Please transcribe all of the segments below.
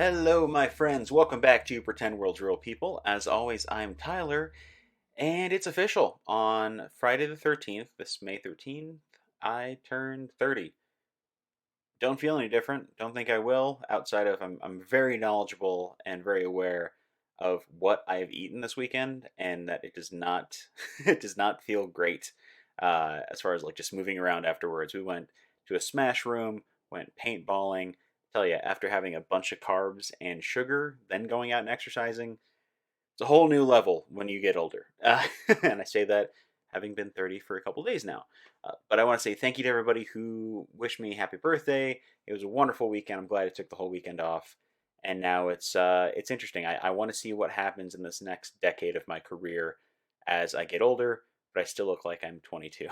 Hello, my friends. Welcome back to Pretend World's Real People. As always, I'm Tyler, and it's official. On Friday the 13th, this May 13th, I turned 30. Don't feel any different. Don't think I will, outside of I'm very knowledgeable and very aware of what I've eaten this weekend, and that it does not it does not feel great as far as like just moving around afterwards. We went to a smash room, went paintballing. Tell you, after having a bunch of carbs and sugar, then going out and exercising, it's a whole new level when you get older. And I say that having been 30 for a couple days now. But I want to say thank you to everybody who wished me happy birthday. It was a wonderful weekend. I'm glad I took the whole weekend off. And now it's interesting. I want to see what happens in this next decade of my career as I get older, but I still look like I'm 22.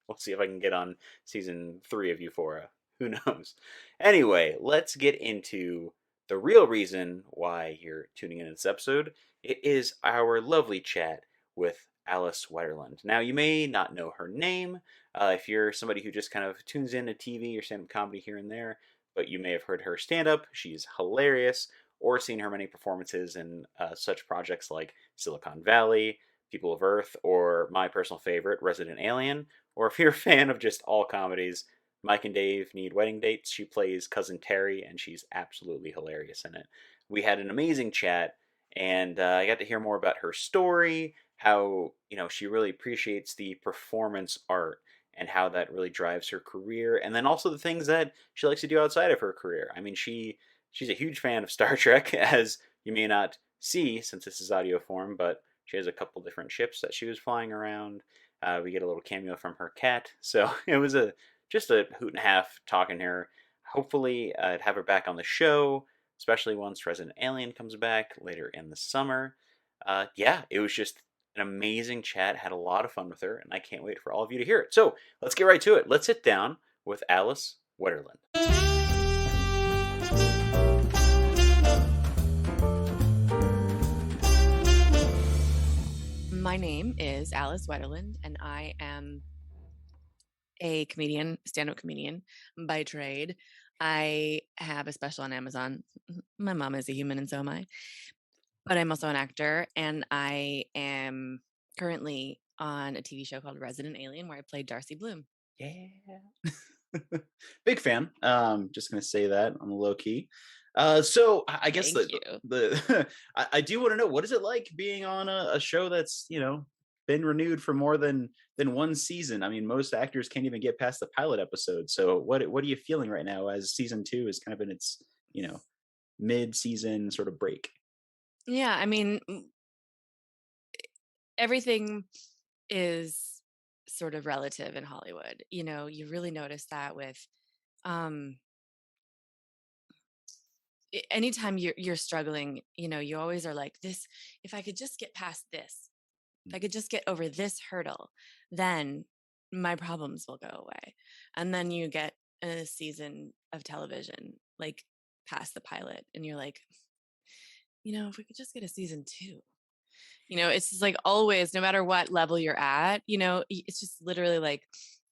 We'll see if I can get on season 3 of Euphoria. Who knows? Anyway, let's get into the real reason why you're tuning in this episode. It is our lovely chat with Alice Wetterlund. Now, you may not know her name if you're somebody who just kind of tunes in to TV or stand-up comedy here and there, but you may have heard her stand-up. She's hilarious, or seen her many performances in such projects like Silicon Valley, People of Earth, or my personal favorite, Resident Alien. Or if you're a fan of just all comedies, Mike and Dave Need Wedding Dates. She plays Cousin Terry, and she's absolutely hilarious in it. We had an amazing chat, and I got to hear more about her story, how she really appreciates the performance art, and how that really drives her career, and then also the things that she likes to do outside of her career. I mean, she's a huge fan of Star Trek, as you may not see since this is audio form, but she has a couple different ships that she was flying around. We get a little cameo from her cat, so it was just a hoot and a half talking to her. Hopefully, I'd have her back on the show, especially once Resident Alien comes back later in the summer. Yeah, it was just an amazing chat. Had a lot of fun with her, and I can't wait for all of you to hear it. So let's get right to it. Let's sit down with Alice Wetterlund. My name is Alice Wetterlund, and I am a comedian, stand-up comedian by trade. I have a special on Amazon. My mom is a human, and so am I. But I'm also an actor, and I am currently on a TV show called Resident Alien, where I play Darcy Bloom. Yeah. Big fan. Just gonna say that on the low key. So I guess Thank you. the I do want to know, what is it like being on a show that's been renewed for more than one season. I mean, most actors can't even get past the pilot episode. So what are you feeling right now as season 2 is kind of in its mid-season sort of break? Yeah, I mean, everything is sort of relative in Hollywood. You really notice that with um anytime you're struggling, you always are like, this, if I could just get past this, if I could just get over this hurdle, then my problems will go away. And then you get a season of television, like past the pilot, and you're like, if we could just get a season 2. It's just like always, no matter what level you're at, it's just literally like,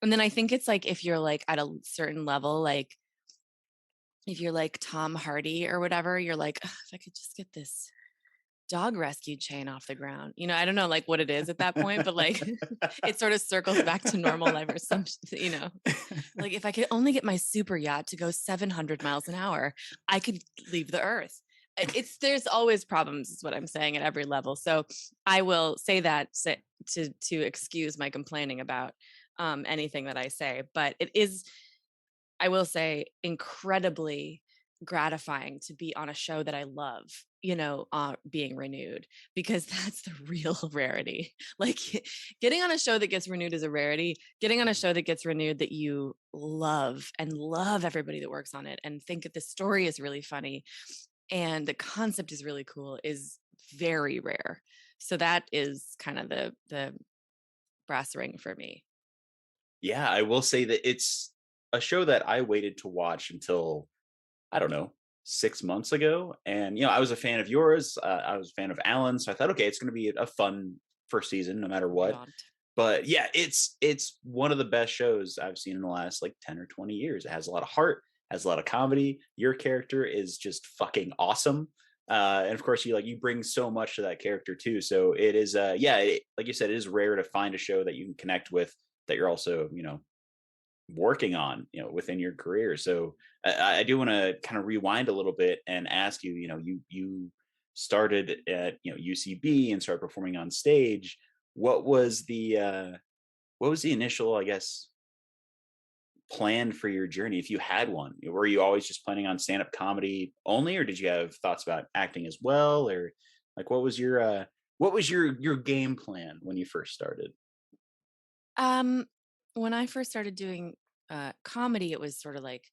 and then I think it's like if you're like at a certain level, like if you're like Tom Hardy or whatever, you're like, "Ugh, if I could just get this dog rescue chain off the ground." I don't know like what it is at that point, but like it sort of circles back to normal life or like if I could only get my super yacht to go 700 miles an hour, I could leave the earth. There's always problems is what I'm saying at every level. So I will say that to excuse my complaining about anything that I say, but it is, I will say, incredibly gratifying to be on a show that I love, being renewed, because that's the real rarity. Like getting on a show that gets renewed is a rarity. Getting on a show that gets renewed that you love and love everybody that works on it and think that the story is really funny and the concept is really cool is very rare. So that is kind of the brass ring for me. Yeah, I will say that it's a show that I waited to watch until, I don't know, 6 months ago. And, I was a fan of yours. I was a fan of Alan. So I thought, okay, it's going to be a fun first season, no matter what. Jaunt. But yeah, it's one of the best shows I've seen in the last like 10 or 20 years. It has a lot of heart. has a lot of comedy. Your character is just fucking awesome. And of course, you bring so much to that character too. So it is, like you said, it is rare to find a show that you can connect with that you're also, working on, within your career. So I do want to kind of rewind a little bit and ask you, you started at UCB and started performing on stage. What was the initial, I guess, plan for your journey, if you had one? Were you always just planning on stand up comedy only, or did you have thoughts about acting as well, or like what was your game plan when you first started? Um, when I first started doing comedy, it was sort of like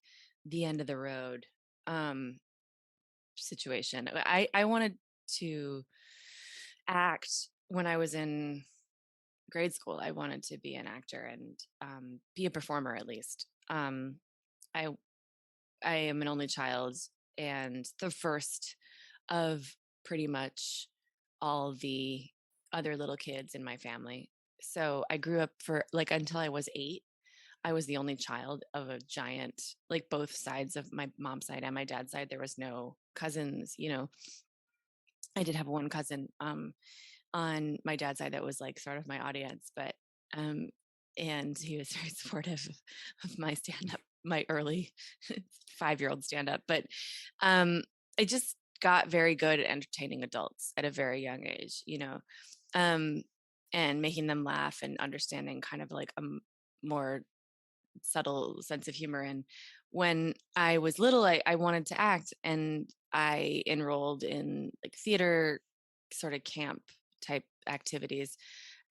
the end of the road um, situation. I wanted to act when I was in grade school. I wanted to be an actor and be a performer at least. I I am an only child and the first of pretty much all the other little kids in my family. So I grew up for like until I was 8. I was the only child of a giant, like both sides of my mom's side and my dad's side. There was no cousins, I did have one cousin on my dad's side that was like sort of my audience, but um and he was very supportive of my stand up, my early 5-year-old stand up. But um I just got very good at entertaining adults at a very young age, um and making them laugh and understanding kind of like more subtle sense of humor. And when I was little, I wanted to act, and I enrolled in like theater sort of camp type activities,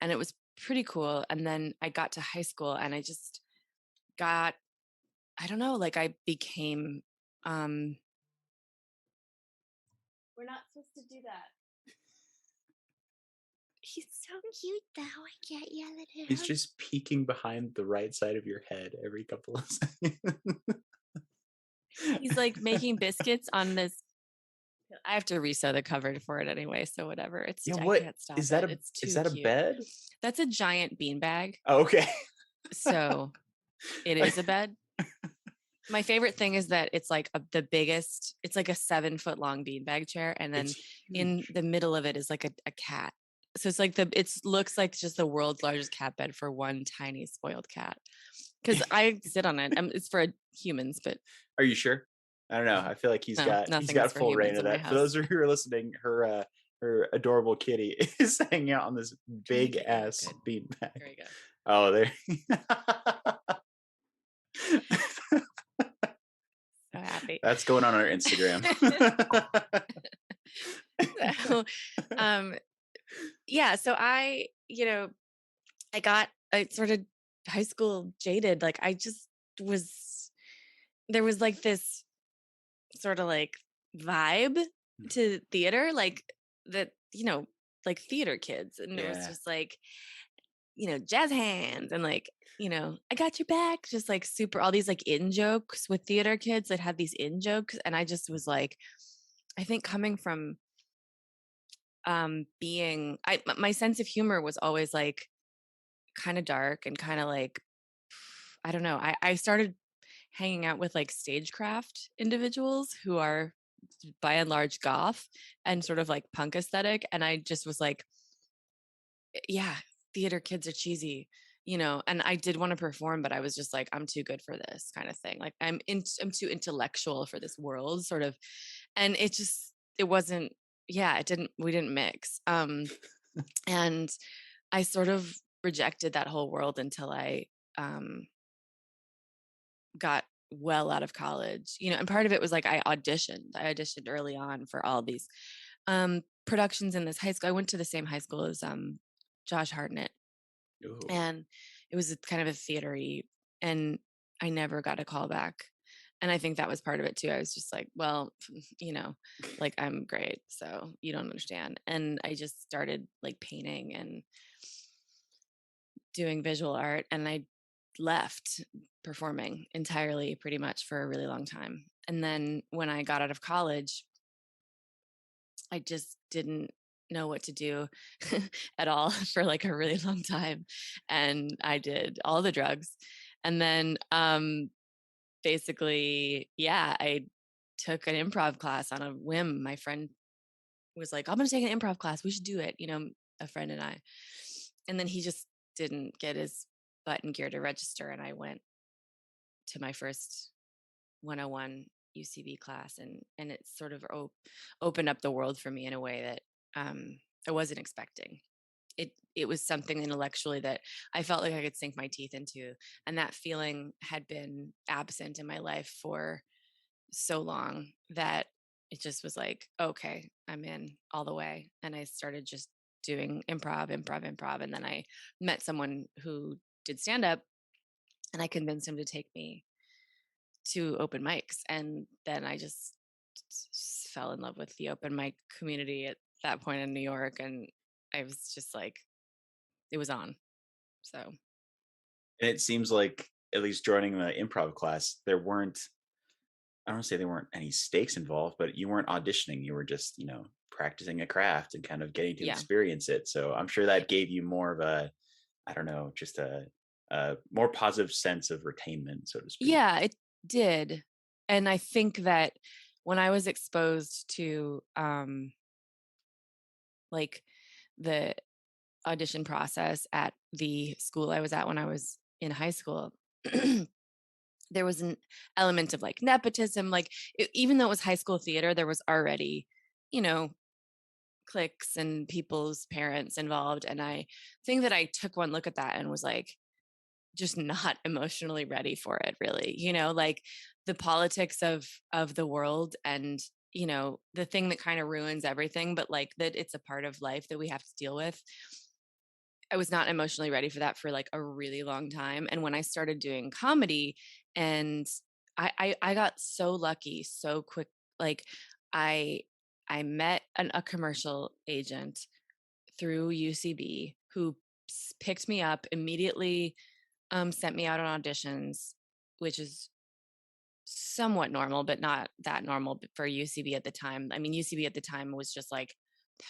and it was pretty cool. And then I got to high school and I just got, I don't know, like I became um we're not supposed to do that. He's so cute though. I can't yell at He's him. just peeking behind the right side of your head every couple of seconds. He's like making biscuits on this. I have to resew the cover for it anyway, so whatever. Yeah, I what can't stop is that it. a It's is too that a cute. bed? That's a giant beanbag. Oh, okay. So it is a bed. My favorite thing is that it's like the biggest, it's like a 7-foot long beanbag chair. And then It's in huge. the middle of it is like a cat. So it's like it looks like just the world's largest cat bed for one tiny spoiled cat. Cause I sit on it. It's for humans, but Are you sure? I don't know. I feel like he's no, got he's nothing is got for full reign humans of in my that. For house. those of you who are listening, her adorable kitty is hanging out on this Trying to big get you ass good. beanbag. There you go. Oh, there. So happy. That's going on our Instagram. So, um, yeah. So I sort of high school jaded. Like I just was, there was like this sort of like vibe to theater, like that, like theater kids. And it was Yeah. just like, jazz hands and like, I got your back, just like super, all these like in jokes with theater kids that had these in jokes. And I just was like, I think coming from being, my sense of humor was always like kind of dark and kind of like, I don't know. I started hanging out with like stagecraft individuals who are by and large goth and sort of like punk aesthetic. And I just was like, yeah, theater kids are cheesy, and I did want to perform, but I was just like, I'm too good for this kind of thing. Like I'm too intellectual for this world, sort of. And it wasn't, yeah, we didn't mix. And I sort of rejected that whole world until I um got well out of college, and part of it was like I auditioned early on for all these productions in this high school. I went to the same high school as Josh Hartnett, Ooh. and it was kind of a theatery, and I never got a call back. And I think that was part of it too. I was just like, well, like I'm great, so you don't understand. And I just started like painting and doing visual art, and I left performing entirely pretty much for a really long time. And then when I got out of college, I just didn't know what to do at all for like a really long time. And I did all the drugs. And then basically, yeah, I took an improv class on a whim. My friend was like, I'm going to take an improv class. We should do it. A friend and I. And then he just didn't get his butt in gear to register. And I went to my first 101 UCB class, and it sort of opened up the world for me in a way that I wasn't expecting. It was something intellectually that I felt like I could sink my teeth into, and that feeling had been absent in my life for so long that it just was like, okay, I'm in all the way. And I started just doing improv. And then I met someone who did stand up, and I convinced him to take me to open mics. And then I just fell in love with the open mic community at that point in New York. And I was just like, it was on. So, And it seems like, at least joining the improv class, there weren't, I don't want to say there weren't any stakes involved, but you weren't auditioning. You were just, practicing a craft and kind of getting to yeah. experience it. So I'm sure that gave you more of a, I don't know, just a more positive sense of retainment, so to speak. Yeah, it did. And I think that when I was exposed to like the audition process at the school I was at when I was in high school, there was an element of like nepotism. Like even though it was high school theater, there was already, you know, cliques and people's parents involved. And I think that I took one look at that and was like, just not emotionally ready for it, really. Like the politics of the world, and the thing that kind of ruins everything, but like that it's a part of life that we have to deal with. I was not emotionally ready for that for like a really long time. And when I started doing comedy, and I got so lucky so quick. Like I I met a commercial agent through UCB who picked me up immediately, sent me out on auditions, which is somewhat normal, but not that normal for UCB at the time. I mean, UCB at the time was just like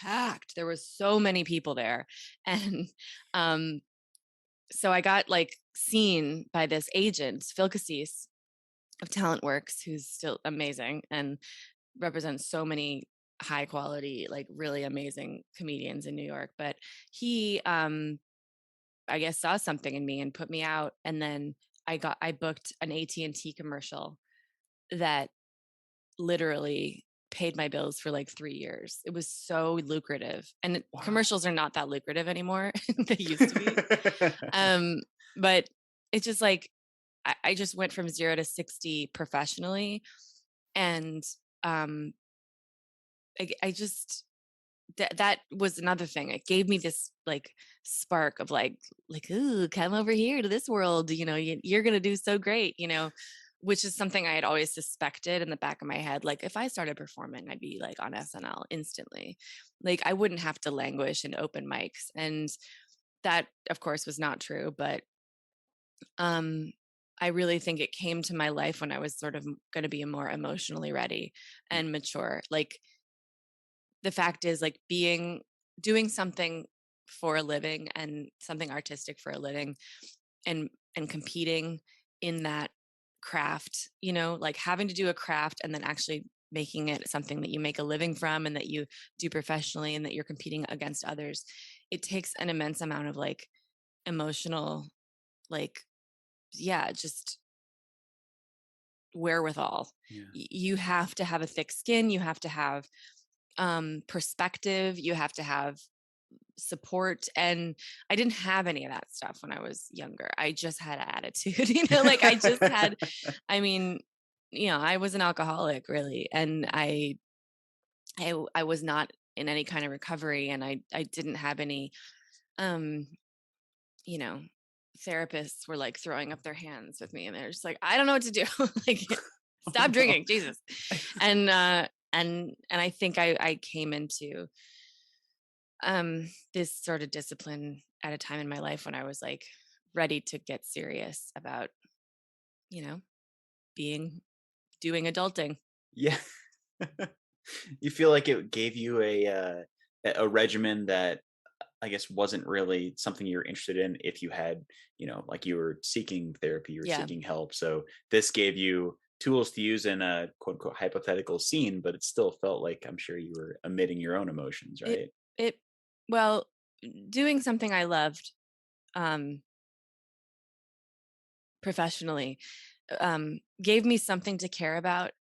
packed. There was so many people there. And um, so I got like seen by this agent, Phil Cassis of Talent Works, who's still amazing and represents so many high quality, like really amazing comedians in New York. But he I guess saw something in me and put me out. And then I booked an AT&T commercial that literally paid my bills for like 3 years. It was so lucrative. And Wow. commercials are not that lucrative anymore. They used to be. But it's just like I just went from 0 to 60 professionally. And I just that was another thing. It gave me this like spark of like, ooh, come over here to this world. You're gonna do so great. Which is something I had always suspected in the back of my head. Like if I started performing, I'd be like on SNL instantly. Like I wouldn't have to languish in open mics, and that, of course, was not true. But I really think it came to my life when I was sort of going to be more emotionally ready and mature. Like the fact is, like doing something for a living and something artistic for a living, and competing in that craft, like having to do a craft and then actually making it something that you make a living from and that you do professionally and that you're competing against others. It takes an immense amount of like emotional, like, yeah, just wherewithal. Yeah. You have to have a thick skin. You have to have perspective. You have to have support. And I didn't have any of that stuff when I was younger. I just had attitude, like I just had, I mean, I was an alcoholic, really. And I was not in any kind of recovery, and I didn't have any, um, you know, therapists were like throwing up their hands with me, and they're just like, I don't know what to do. Like, Oh, stop no. drinking, Jesus. And I think I came into this sort of discipline at a time in my life when I was like ready to get serious about, you know, doing adulting. Yeah. You feel like it gave you a regimen that I guess wasn't really something you're interested in if you had, like you were seeking therapy or Yeah. seeking help. So this gave you tools to use in a quote unquote hypothetical scene, but it still felt like I'm sure you were emitting your own emotions, It right? it well, doing something I loved um professionally gave me something to care about,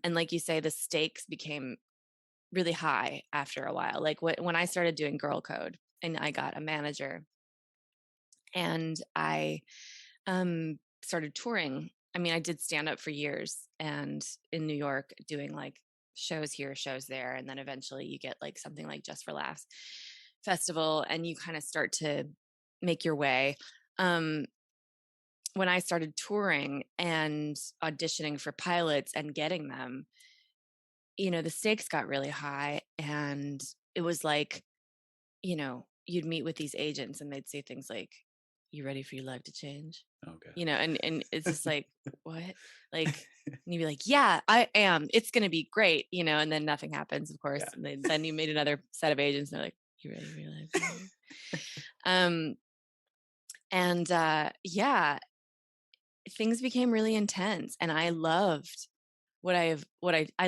and like you say, the stakes became really high after a while. Like when I started doing girl code and I got a manager and I started touring. I mean, I did stand up for years and in New York doing like shows here, shows there. And then eventually you get like something like Just for Laughs festival and you kind of start to make your way. Um, when I started touring and auditioning for pilots and getting them, the stakes got really high. And it was like, you'd meet with these agents and they'd say things like, "You ready for your life to change?" Okay. And it's just like, what? Like, and you'd be like, "Yeah, I am. It's gonna be great," and then nothing happens, of course. Yeah. And then you meet another set of agents, and they're like, "You ready for your life to change?" Um, and yeah, things became really intense, and I loved I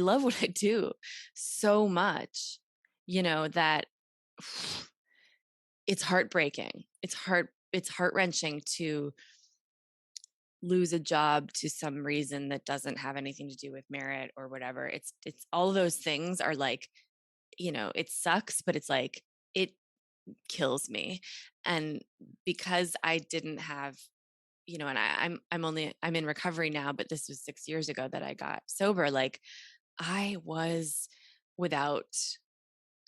love what I do so much, that it's heartbreaking. It's heart-wrenching to lose a job to some reason that doesn't have anything to do with merit or whatever. It's all of those things are like, it sucks, but it's like it kills me. And because I didn't have, and I'm in recovery now, but this was 6 years ago that I got sober. Like I was without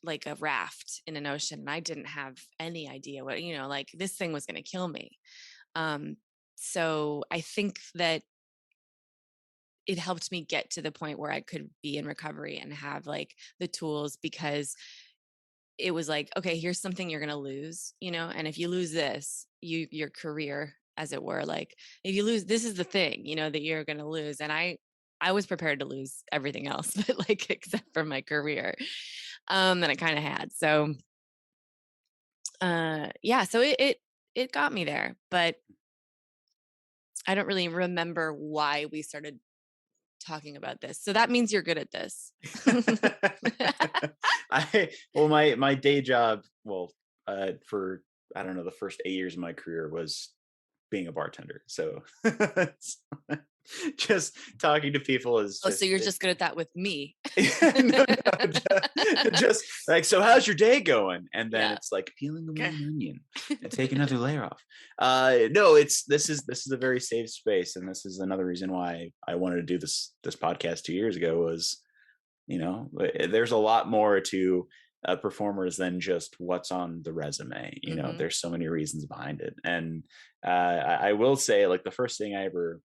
like a raft in an ocean and I didn't have any idea what, like this thing was going to kill me. Um, so I think that it helped me get to the point where I could be in recovery and have like the tools, because it was like, okay, here's something you're going to lose, and if you lose this, your career, as it were, like if you lose, this is the thing, that you're going to lose. And I was prepared to lose everything else, but like, except for my career, that I kind of had. So, yeah, so it got me there, but I don't really remember why we started talking about this. So that means you're good at this. My day job, for I don't know, the first 8 years of my career was being a bartender. So just talking to people is Oh, so just you're just good at that with me. no, just like, so how's your day going? And then Yeah. it's like peeling away Okay. an onion and take another layer off. No, this is a very safe space, and this is another reason why I wanted to do this podcast 2 years ago. Was there's a lot more to performers than just what's on the resume. Mm-hmm. There's so many reasons behind it, and I will say, like, the first thing I ever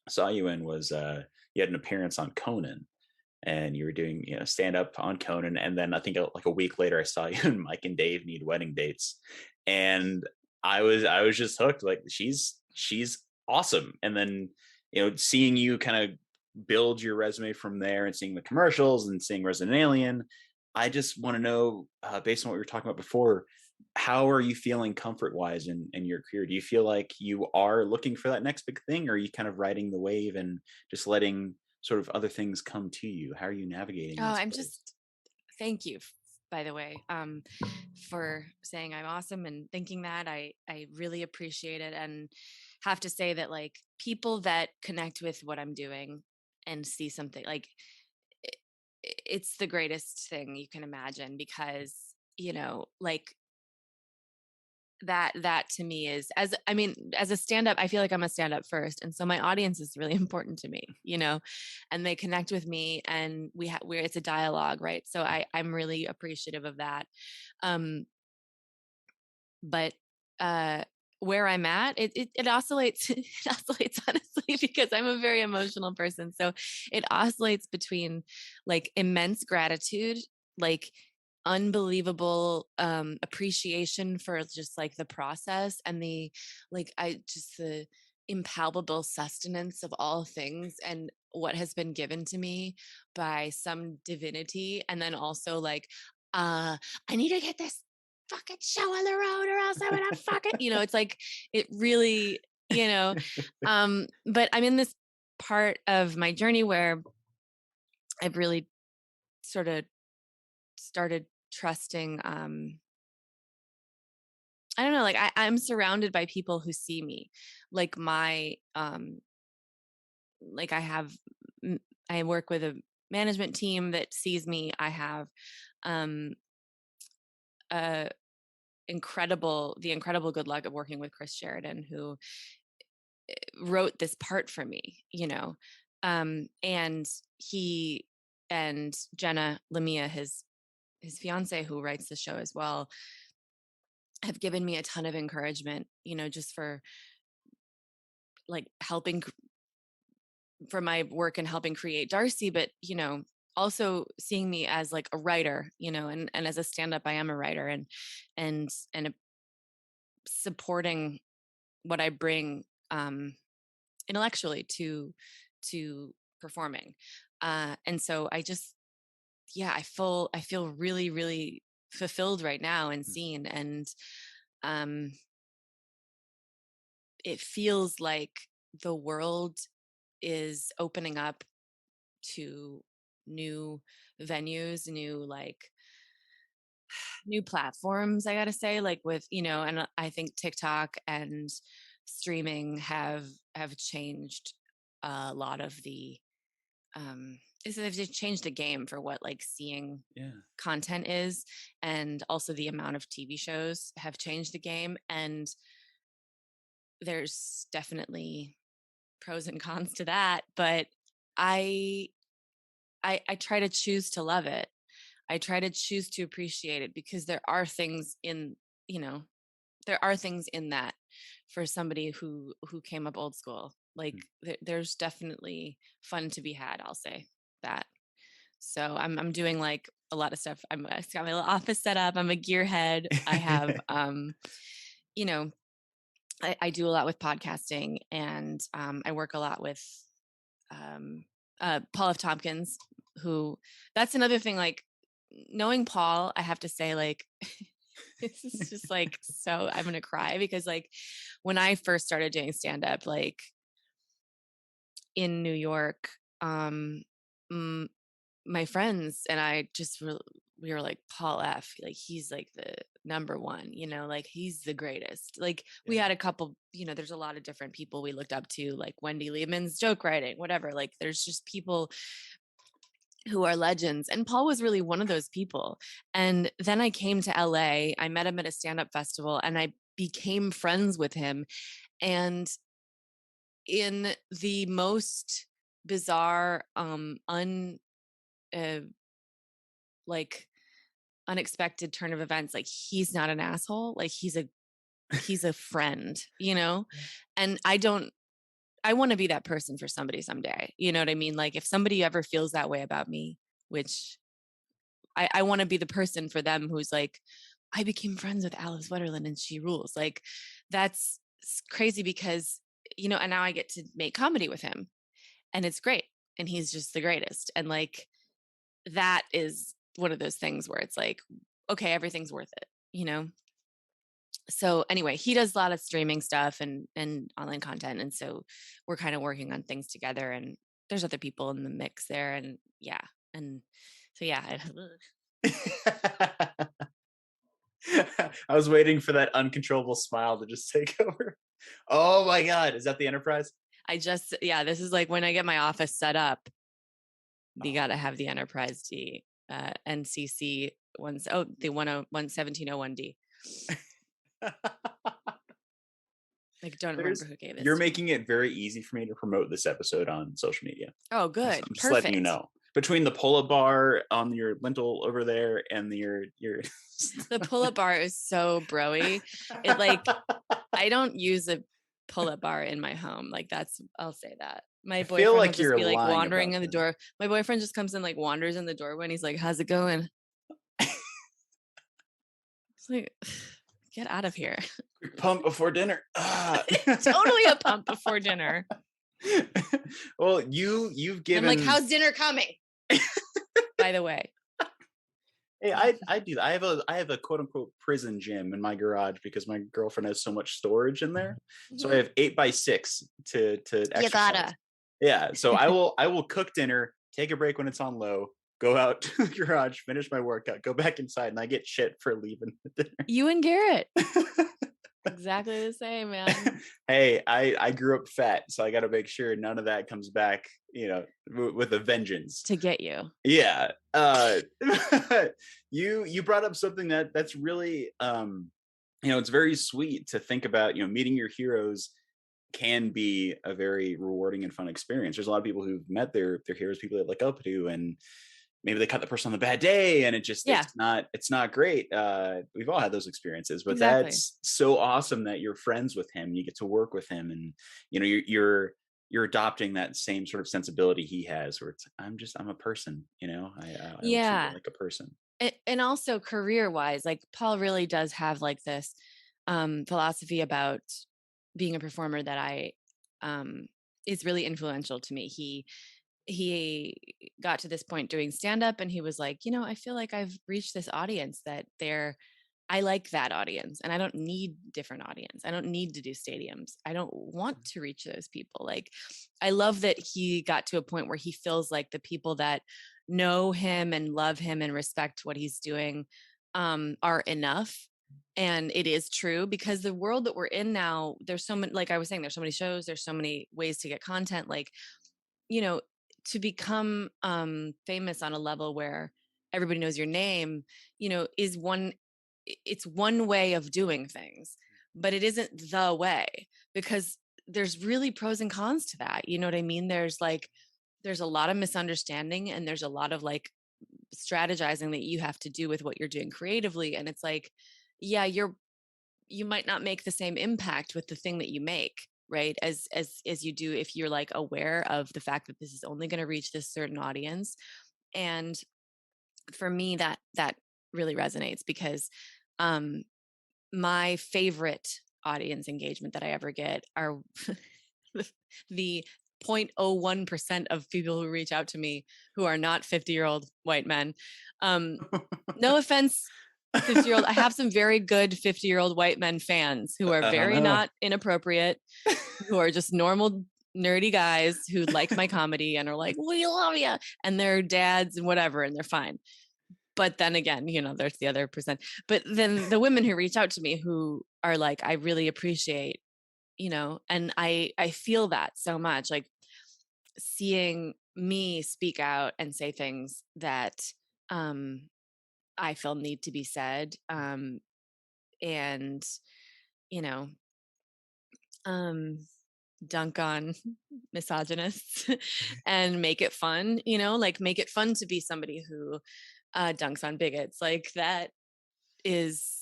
saw you in was you had an appearance on Conan, and you were doing stand up on Conan, and then I think like a week later I saw you and Mike and Dave Need Wedding Dates, and I was just hooked. Like, she's awesome. And then seeing you kind of build your resume from there, and seeing the commercials and seeing Resident Alien, I just want to know, based on what we were talking about before, how are you feeling comfort wise in your career? Do you feel like you are looking for that next big thing, or are you kind of riding the wave and just letting sort of other things come to you? How are you navigating Oh, this place? thank you, by the way, for saying I'm awesome and thinking that. I really appreciate it, and have to say that like people that connect with what I'm doing and see something like it, it's the greatest thing you can imagine, because like that to me is, as I mean, as a stand up, I feel like I'm a stand up first, and so my audience is really important to me, and they connect with me, and we're it's a dialogue, right? So I'm really appreciative of that. um but uh where I'm at, it oscillates. It oscillates, honestly, because I'm a very emotional person. So it oscillates between like immense gratitude, like unbelievable appreciation for just like the process and the like I just the impalpable sustenance of all things and what has been given to me by some divinity. And then also like I need to get this fucking show on the road or else I'm gonna fucking, it's like, it really, but I'm in this part of my journey where I've really sort of started trusting, I don't know, like I'm surrounded by people who see me, like like I work with a management team that sees me. I have the incredible good luck of working with Chris Sheridan, who wrote this part for me, and he and Jenna Lamia, his fiance, who writes the show as well, have given me a ton of encouragement, just for like helping for my work and helping create Darcy, but also seeing me as like a writer, and as a stand-up, I am a writer, and supporting what I bring intellectually to performing. And so I just, I feel really, really fulfilled right now and seen. And it feels like the world is opening up to new venues, new platforms, I gotta say, like with, and I think TikTok and streaming have changed a lot of the they've changed the game for what like seeing content is, and also the amount of TV shows have changed the game, and there's definitely pros and cons to that, but I try to choose to love it. I try to choose to appreciate it, because there are things in, that for somebody who came up old school. Like there's definitely fun to be had. I'll say that. So I'm doing like a lot of stuff. I got my little office set up. I'm a gearhead. I have, I do a lot with podcasting, and I work a lot with Paul F. Tompkins, who, that's another thing, like knowing Paul, I have to say, like, this is just like, so I'm going to cry, because like when I first started doing stand-up, like in New York, my friends and I just we were like, Paul F, like he's like the number one, like he's the greatest. Like we had a couple, there's a lot of different people we looked up to, like Wendy Liebman's joke writing, whatever. Like there's just people who are legends, and Paul was really one of those people. And then I came to LA, I met him at a stand-up festival, and I became friends with him. And in the most bizarre, like unexpected turn of events, like he's not an asshole, like he's a friend, and I want to be that person for somebody someday. You know what I mean? Like if somebody ever feels that way about me, which I want to be the person for them who's like, I became friends with Alice Wetterlund and she rules. Like that's crazy, because, and now I get to make comedy with him, and it's great. And he's just the greatest. And like, that is one of those things where it's like, okay, everything's worth it, So anyway, he does a lot of streaming stuff and online content. And so we're kind of working on things together, and there's other people in the mix there. And and so I was waiting for that uncontrollable smile to just take over. Oh my God, is that the Enterprise? This is like when I get my office set up, you got to have the Enterprise D, NCC the 1701D. Like, don't remember who gave it. You're making it very easy for me to promote this episode on social media. Oh, good. I'm just letting you know. Between the pull-up bar on your lintel over there and your the pull-up bar is so broy. It like, I don't use a pull-up bar in my home. Like I'll say that. My boyfriend will just be like wandering in the door. My boyfriend just comes in, like wanders in the doorway, and he's like, "How's it going?" It's like, get out of here. Pump before dinner. Totally a pump before dinner. Well, you've given. I'm like, how's dinner coming? By the way. Hey, I do that. I have a quote unquote prison gym in my garage because my girlfriend has so much storage in there. So I Mhm. have 8x6 to You exercise. gotta. Yeah. So I will cook dinner, take a break when it's on low, go out to the garage, finish my workout, go back inside, and I get shit for leaving the You and Garrett. dinner. Exactly the same, man. Hey, I grew up fat, so I got to make sure none of that comes back, with a vengeance. To get you. Yeah. You brought up something that's really it's very sweet to think about, meeting your heroes can be a very rewarding and fun experience. There's a lot of people who've met their heroes, people they look up to, and maybe they cut the person on a bad day and Yeah, it's not great. We've all had those experiences, but exactly. that's so awesome that you're friends with him, you get to work with him, and you're adopting that same sort of sensibility he has, where I'm a person, I will treat you Yeah. like a person. And also career wise, like Paul really does have like this philosophy about being a performer that I um is really influential to me. He got to this point doing stand up and he was like, I feel like I've reached this audience that I like that audience and I don't need different audience. I don't need to do stadiums. I don't want to reach those people. Like I love that he got to a point where he feels like the people that know him and love him and respect what he's doing are enough. And it is true because the world that we're in now, there's so many, like I was saying, there's so many shows, there's so many ways to get content. Like, you know, to become famous on a level where everybody knows your name, is it's one way of doing things, but it isn't the way because there's really pros and cons to that. You know what I mean? There's a lot of misunderstanding and there's a lot of like strategizing that you have to do with what you're doing creatively. And it's like, yeah, you might not make the same impact with the thing that you make, right, as you do if you're like aware of the fact that this is only going to reach this certain audience. And for me that really resonates because um my favorite audience engagement that I ever get are the 0.01% of people who reach out to me who are not 50-year-old white men. No offense, 50-year-old. I have some very good 50-year-old white men fans who are I don't very know. not inappropriate, who are just normal nerdy guys who like my comedy and are like, we love you. And they're dads and whatever, and they're fine. But then again, there's the other percent. But then the women who reach out to me who are like, I really appreciate, and I feel that so much, like seeing me speak out and say things that um I feel need to be said. And, you know, um dunk on misogynists and make it fun, like make it fun to be somebody who dunks on bigots. Like that is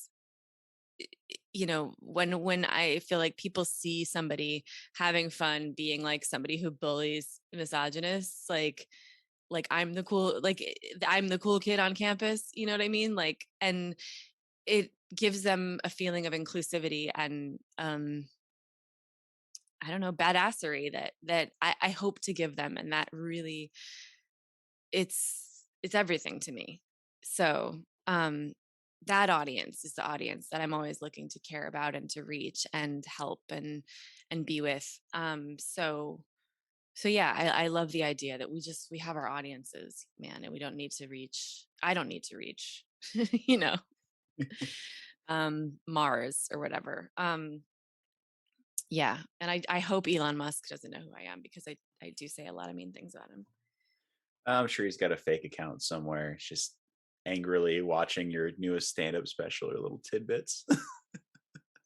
when I feel like people see somebody having fun being like somebody who bullies misogynists, like I'm the cool kid on campus, you know what I mean? Like, and it gives them a feeling of inclusivity and I don't know, badassery that I hope to give them. And that really, it's everything to me. So that audience is the audience that I'm always looking to care about and to reach and help and be with. So yeah, I love the idea that we have our audiences, man, and we don't need to reach. I don't need to reach, you know, Mars or whatever. Yeah, and I hope Elon Musk doesn't know who I am because I do say a lot of mean things about him. I'm sure he's got a fake account somewhere. It's just angrily watching your newest stand-up special or little tidbits.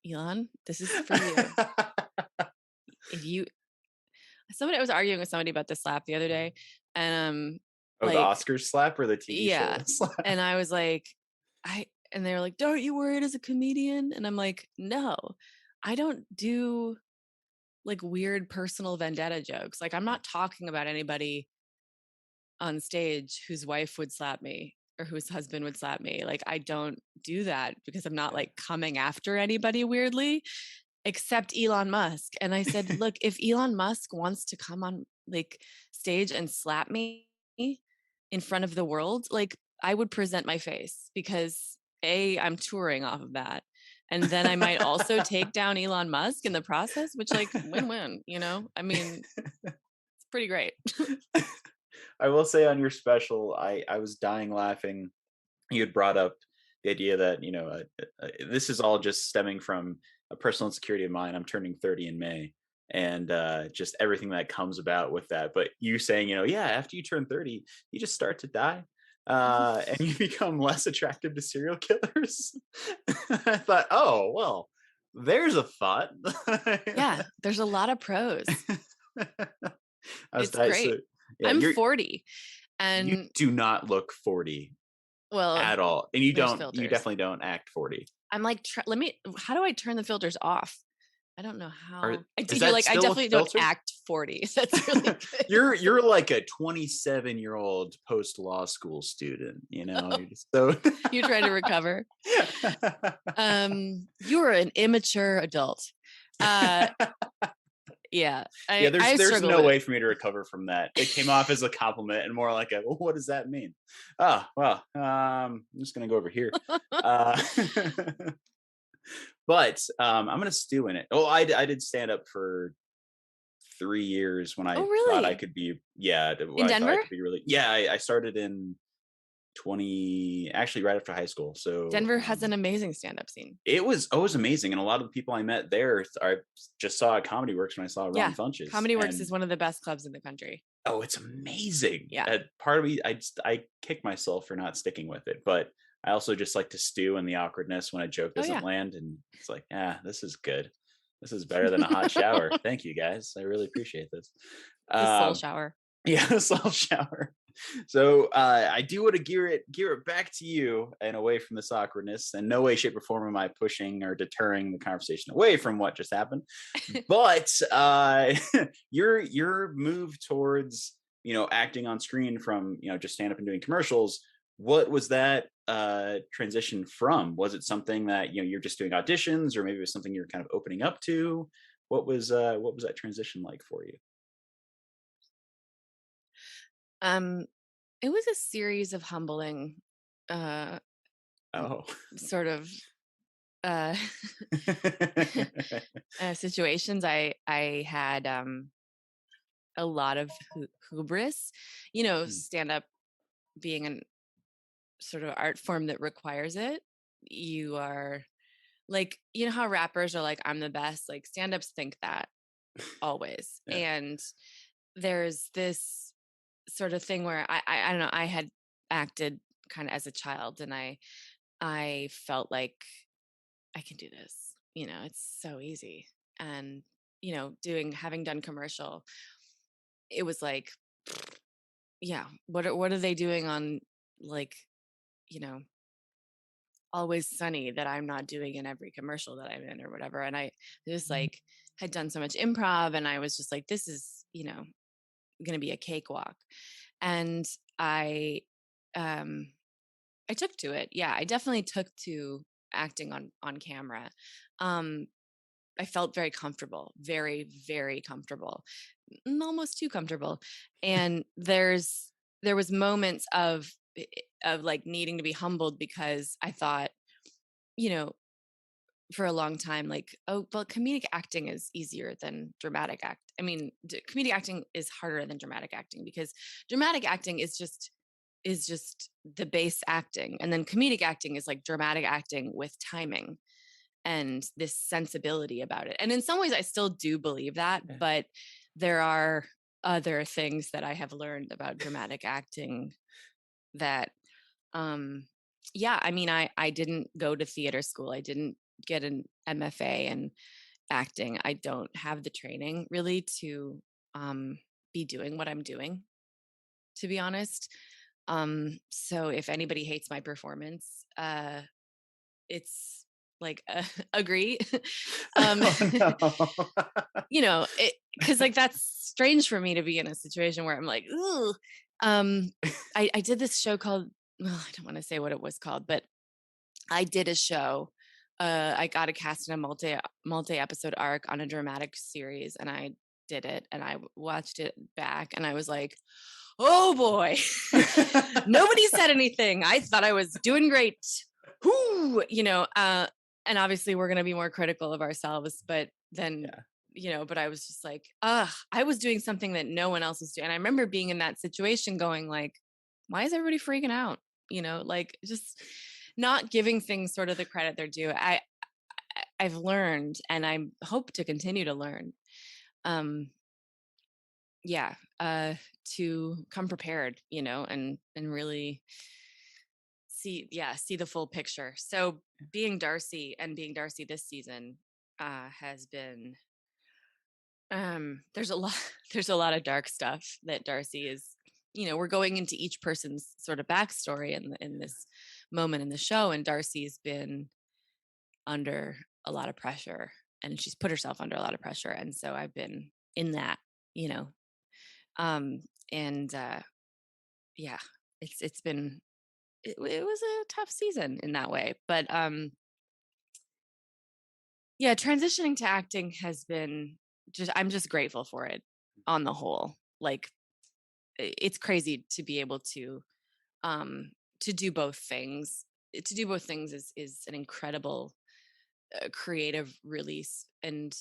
Elon, this is for you. If you Somebody I was arguing with somebody about the slap the other day, and Oh, the like Oscars slap or the TV show yeah, slap? and I was like, and they were like, "Don't you worried as a comedian?" And I'm like, "No, I don't do like weird personal vendetta jokes. Like I'm not talking about anybody on stage whose wife would slap me or whose husband would slap me. Like I don't do that because I'm not like coming after anybody weirdly, except Elon Musk." And I said, "Look, if Elon Musk wants to come on like stage and slap me in front of the world, like I would present my face because I'm touring off of that. And then I might also take down Elon Musk in the process, which like win-win, you know? I mean, it's pretty great. I will say on your special, I was dying laughing. You had brought up the idea that, you know, this is all just stemming from a personal insecurity of mine. I'm turning 30 in May, and just everything that comes about with that. But you saying, you know, yeah, after you turn 30, you just start to die. And you become less attractive to serial killers. I thought, oh, well, there's a thought. Yeah, there's a lot of pros. I was It's great. so yeah, I'm 40 you and do not look 40 well, at all, and there's you filters. definitely don't act 40. I'm like, how do I turn the filters off? I don't know how. Is You're that like, I still a definitely don't filter? act 40. That's really good. You're like a 27-year-old post law school student, you know. You're just so You're trying to recover. You're an immature adult. Yeah, yeah, I there's struggle no with way it. for me to recover from that. It came off as a compliment and more like a, well, what does that mean? Oh, well, I'm just gonna go over here. Uh, but I'm gonna stew in it. Oh, I did stand up for 3 years when Oh, I thought I really? could be, yeah, In I thought I Denver? could be really, yeah. I started in 20, actually right after high school. So Denver has an amazing stand-up scene. it was always amazing, and a lot of the people I met there, I just saw at Comedy Works when I saw Ron Yeah, Funches, Comedy Works and is one of the best clubs in the country. oh, it's amazing. Yeah. Part of me, I kick myself for not sticking with it, but I also just like to stew in the awkwardness when a joke Oh, doesn't yeah. land, and it's like, ah, this is good. This is better than a hot shower. Thank you guys. I really appreciate this. The soul Um, shower. yeah, the self shower. So I do want to gear it back to you and away from this awkwardness. And no way, shape, or form am I pushing or deterring the conversation away from what just happened. But your move towards, you know, acting on screen from, you know, just stand up and doing commercials. What was that transition from? Was it something that, you know, you're just doing auditions, or maybe it was something you're kind of opening up to? What was that transition like for you? It was a series of humbling uh Oh. sort of uh situations. I had a lot of hubris, you know, Mm, stand up being an sort of art form that requires it. You are like, you know how rappers are like, I'm the best, like stand-ups think that always. yeah. And there's this sort of thing where I don't know, I had acted kind of as a child, and I felt like I can do this, you know, it's so easy. And you know, having done commercial, it was like, yeah, what are they doing on, like, you know, Always Sunny that I'm not doing in every commercial that I'm in or whatever. And I just like had done so much improv, and I was just like, this is, you know, going to be a cakewalk. And I um I took to it. Yeah, I definitely took to acting on camera. Um I felt very comfortable, very, very comfortable, almost too comfortable. And there was moments of like needing to be humbled, because I thought, you know, for a long time, like, oh, well, comedic acting is easier than dramatic act. I mean, comedic acting is harder than dramatic acting, because dramatic acting is just the base acting, and then comedic acting is like dramatic acting with timing and this sensibility about it. And in some ways I still do believe that, Yeah. but there are other things that I have learned about dramatic acting that yeah, I mean, I didn't go to theater school. I didn't get an MFA in acting. I don't have the training really to be doing what I'm doing, to be honest. So if anybody hates my performance, it's like agree. um Oh no. you know, because like that's strange for me to be in a situation where I'm like, ooh. um I did this show called, well, I don't want to say what it was called, but I did a show. I got a cast in a multi episode arc on a dramatic series, and I did it, and I watched it back, and I was like, oh boy, nobody said anything. I thought I was doing great. Whoo, and obviously we're going to be more critical of ourselves, but then, but I was just like, I was doing something that no one else was doing. And I remember being in that situation going like, why is everybody freaking out? Like just not giving things sort of the credit they're due. I've learned, and I hope to continue to learn, to come prepared, and really see the full picture. So being Darcy this season has been there's a lot of dark stuff that Darcy is, we're going into each person's sort of backstory in this moment in the show, and Darcy's been under a lot of pressure, and she's put herself under a lot of pressure, and so I've been in that, it's been it was a tough season in that way, but transitioning to acting has been I'm just grateful for it on the whole. Like it's crazy to be able to do both things. To do both things is an incredible creative release and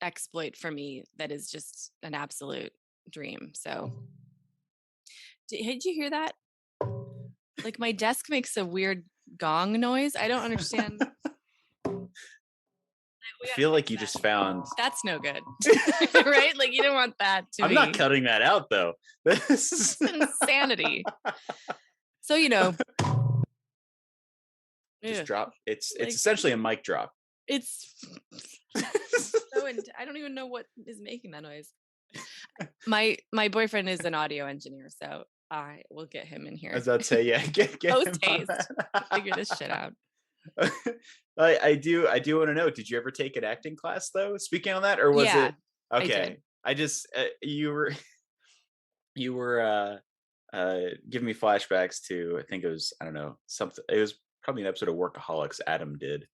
exploit for me that is just an absolute dream. So did you hear that? Like my desk makes a weird gong noise. I don't understand. I feel like you just found that's no good. Right? Like you don't want that to I'm not cutting that out though. This is insanity. So just drop. It's essentially a mic drop. It's I don't even know what is making that noise. My boyfriend is an audio engineer, so I will get him in here. I was about to say, get post haste. Figure this shit out. I do want to know, did you ever take an acting class though? Speaking on that, or was it okay? I just you were giving me flashbacks to, I think it was, I don't know, something. It was probably an episode of Workaholics Adam did,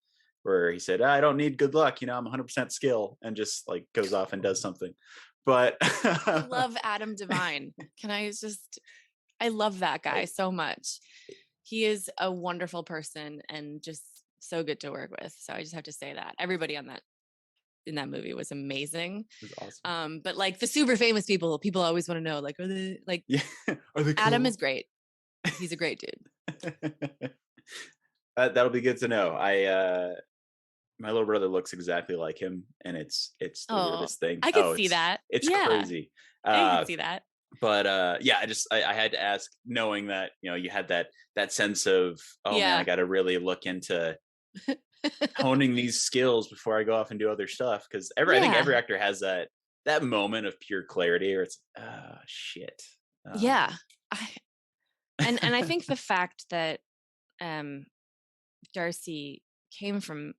where he said, I don't need good luck, I'm 100% skill, and just like goes off and does something. But I love Adam Devine. I love that guy so much. He is a wonderful person and just so good to work with. So I just have to say that everybody in that movie was amazing. It was awesome. But like the super famous people always want to know, like, are they like, are they cool? Adam is great. He's a great dude. That'll be good to know. My little brother looks exactly like him, and it's the weirdest thing. I could see that. It's crazy. I can see that. But I had to ask, knowing that you had that sense of, man, I got to really look into honing these skills before I go off and do other stuff, because I think every actor has that moment of pure clarity, where it's shit. And I think the fact that Darcy came from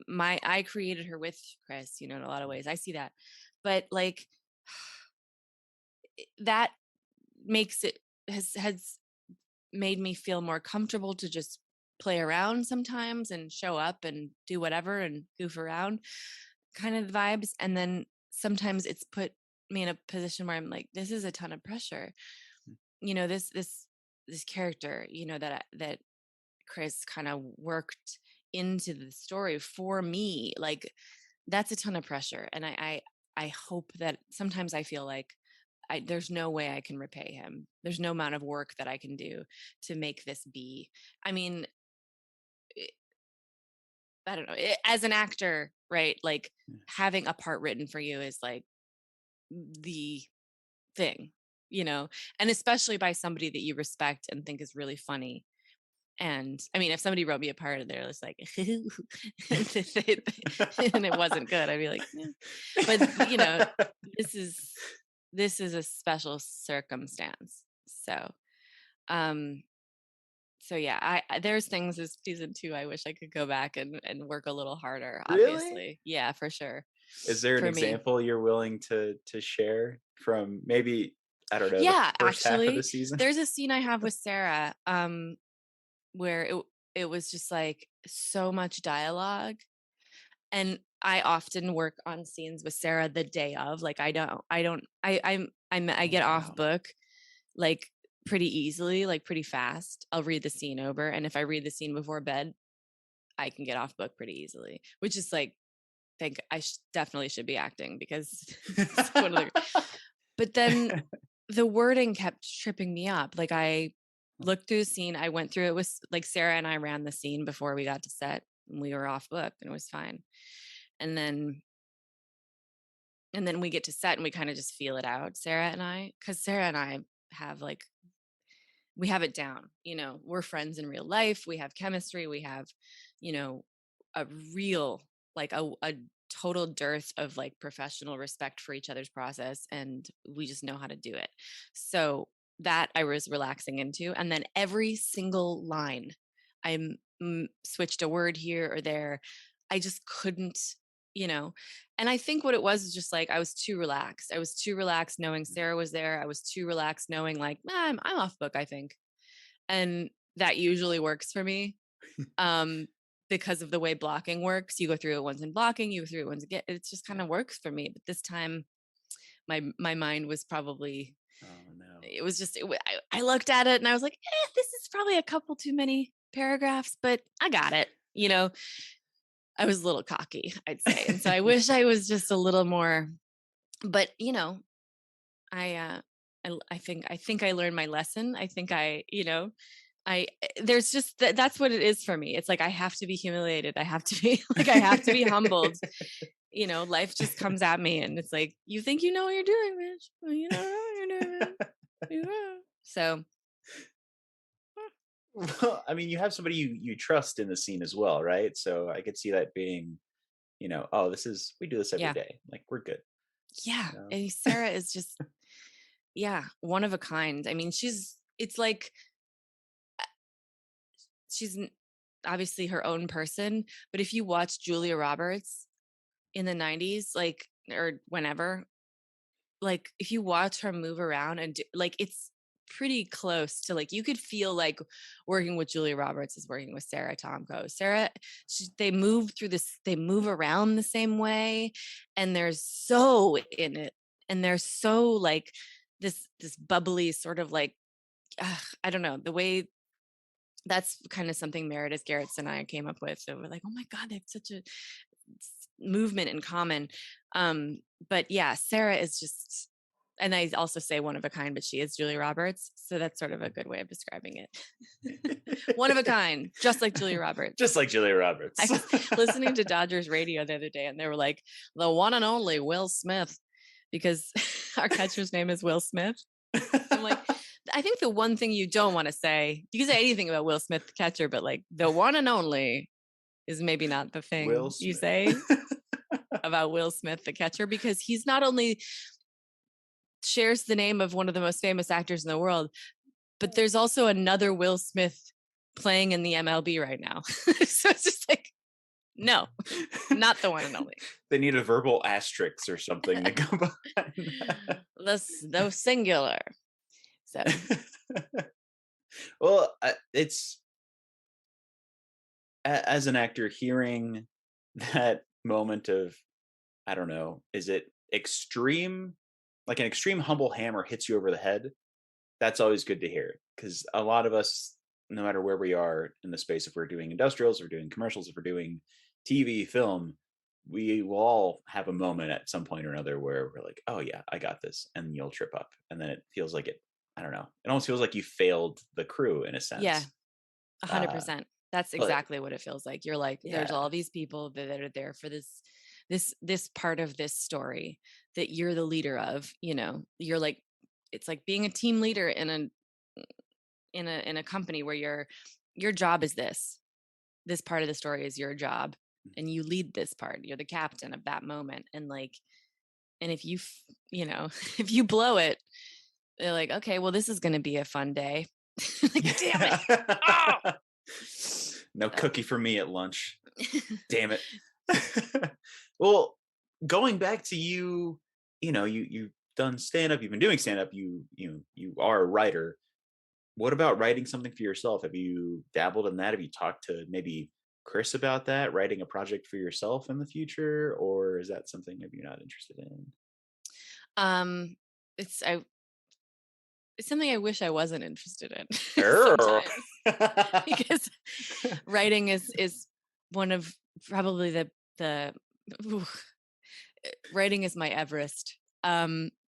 I created her with Chris, in a lot of ways. I see that, but like that makes it has made me feel more comfortable to just play around sometimes and show up and do whatever and goof around kind of vibes. And then sometimes it's put me in a position where I'm like, this is a ton of pressure. This character, that Chris kind of worked into the story for me, like that's a ton of pressure. And I hope that sometimes I feel like there's no way I can repay him. There's no amount of work that I can do to make this be. I mean, I don't know. As an actor, right? Like having a part written for you is like the thing, and especially by somebody that you respect and think is really funny. And I mean, if somebody wrote me a part of there, it's like, and it wasn't good, I'd be like, but this is a special circumstance. So, I there's things this season 2 I wish I could go back and work a little harder. Obviously, really? Yeah, for sure. Is there an example you're willing to share from maybe, I don't know, the first half of the season? There's a scene I have with Sarah, where it was just like so much dialogue, and I often work on scenes with Sarah the day of. Like I get off book like pretty easily, like pretty fast. I'll read the scene over, and if I read the scene before bed, I can get off book pretty easily, which is like, definitely should be acting, because it's one of the, but then the wording kept tripping me up. Like I looked through the scene, I went through it with like Sarah and I ran the scene before we got to set, and we were off book and it was fine. And then we get to set and we kind of just feel it out, Sarah and I, because Sarah and I have like, we have it down, we're friends in real life, we have chemistry, we have, a real, like a total dearth of like professional respect for each other's process, and we just know how to do it. So that I was relaxing into, and then every single line I switched a word here or there. I just couldn't, and I think what it was is just like I was too relaxed knowing Sarah was there. I was too relaxed knowing like, I'm off book, I think. And that usually works for me. Because of the way blocking works. You go through it once in blocking, you go through it once again. It just kind of works for me. But this time my mind was probably, oh no, it was just, I looked at it and I was like, this is probably a couple too many paragraphs, but I got it. I was a little cocky, I'd say. And so I wish I was just a little more, but I think I learned my lesson. I think there's just that's what it is for me. It's like I have to be humiliated. I have to be like, I have to be humbled. Life just comes at me and it's like, you think you know what you're doing, bitch. Well, you don't know what you're doing. So well, I mean, you have somebody you trust in the scene as well, right? So I could see that being, oh, we do this every day. Like, we're good. Yeah. And Sarah is just, one of a kind. I mean, it's like, she's obviously her own person, but if you watch Julia Roberts in the 90s, like, or whenever, like if you watch her move around and like, it's pretty close to like, you could feel like working with Julia Roberts is working with Sarah Tomko. Sarah, they move around the same way, and they're so in it, and they're so like this bubbly sort of like, I don't know, the way. That's kind of something Meredith Garretts and I came up with. So we're like, oh my God, they have such a movement in common. But yeah, Sarah is just, and I also say one of a kind, but she is Julia Roberts. So that's sort of a good way of describing it. One of a kind, just like Julia Roberts. Just like Julia Roberts. I was listening to Dodgers radio the other day, and they were like, the one and only Will Smith, because our catcher's name is Will Smith. I'm like, I think the one thing you don't want to say, you can say anything about Will Smith, the catcher, but like the one and only is maybe not the thing you say about Will Smith, the catcher, because he's not only shares the name of one of the most famous actors in the world, but there's also another Will Smith playing in the MLB right now. So it's just like, no, not the one and only. They need a verbal asterisk or something to go behind that. The singular. So, well, it's as an actor hearing that moment of, I don't know, is it extreme, like an extreme humble hammer hits you over the head? That's always good to hear, because a lot of us, no matter where we are in the space, if we're doing industrials, if we're doing commercials, if we're doing TV, film, we will all have a moment at some point or another where we're like, oh yeah, I got this, and you'll trip up, and then it feels like it, I don't know, it almost feels like you failed the crew in a sense. Yeah, 100%. That's exactly what it feels like. You're like, there's all these people that are there for this part of this story that you're the leader of. You're like, it's like being a team leader in a company where your job is this part of the story is your job, and you lead this part. You're the captain of that moment, and like, and if you if you blow it, they're like, okay, well, this is going to be a fun day. Like, damn it. Oh! No cookie for me at lunch. Damn it. Well, going back to you've done stand-up, you've been doing stand-up, you are a writer. What about writing something for yourself? Have you dabbled in that? Have you talked to maybe Chris about that, writing a project for yourself in the future, or is that something maybe you're not interested in? Um, it's I it's something I wish I wasn't interested in Err. sometimes, because writing is one of probably the ooh, writing is my Everest.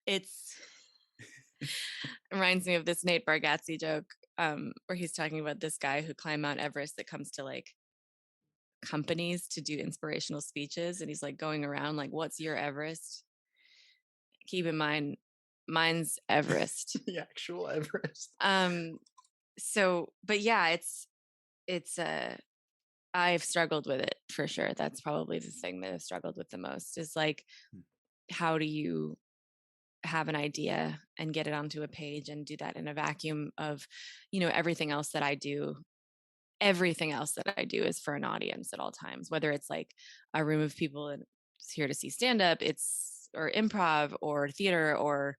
It's reminds me of this Nate Bargatze joke, where he's talking about this guy who climbed Mount Everest that comes to like companies to do inspirational speeches, and he's like going around like, what's your Everest? Keep in mind, mine's Everest. The actual Everest. So but yeah, it's I've struggled with it for sure. That's probably the thing that I've struggled with the most, is like, how do you have an idea and get it onto a page and do that in a vacuum of, everything else that I do. Everything else that I do is for an audience at all times, whether it's like a room of people and it's here to see stand up, it's or improv or theater or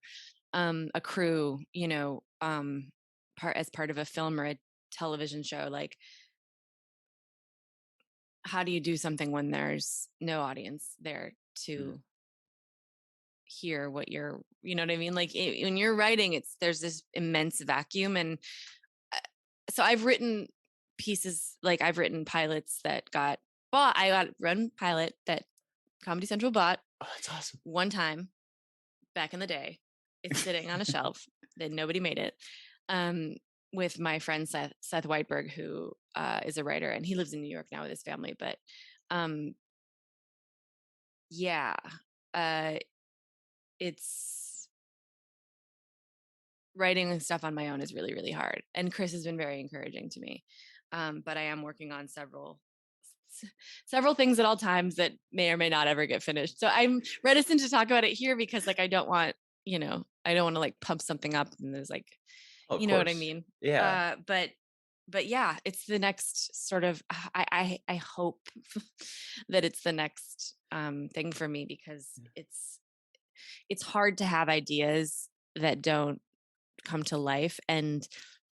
a crew, part of a film or a television show. Like, how do you do something when there's no audience there to hear what you know what I mean? Like when you're writing, there's this immense vacuum. And so I've written pieces, like I've written pilots that got bought. I got one pilot that Comedy Central bought. Oh, that's awesome. One time back in the day. It's sitting on a shelf that nobody made it. With my friend Seth Whiteberg, who is a writer, and he lives in New York now with his family. But yeah, it's writing stuff on my own is really, really hard. And Chris has been very encouraging to me. But I am working on several things at all times that may or may not ever get finished. So I'm reticent to talk about it here because like I don't want to like pump something up and there's like, you know what I mean? Yeah. But yeah, it's the next sort of, I hope that it's the next thing for me, because it's hard to have ideas that don't come to life. And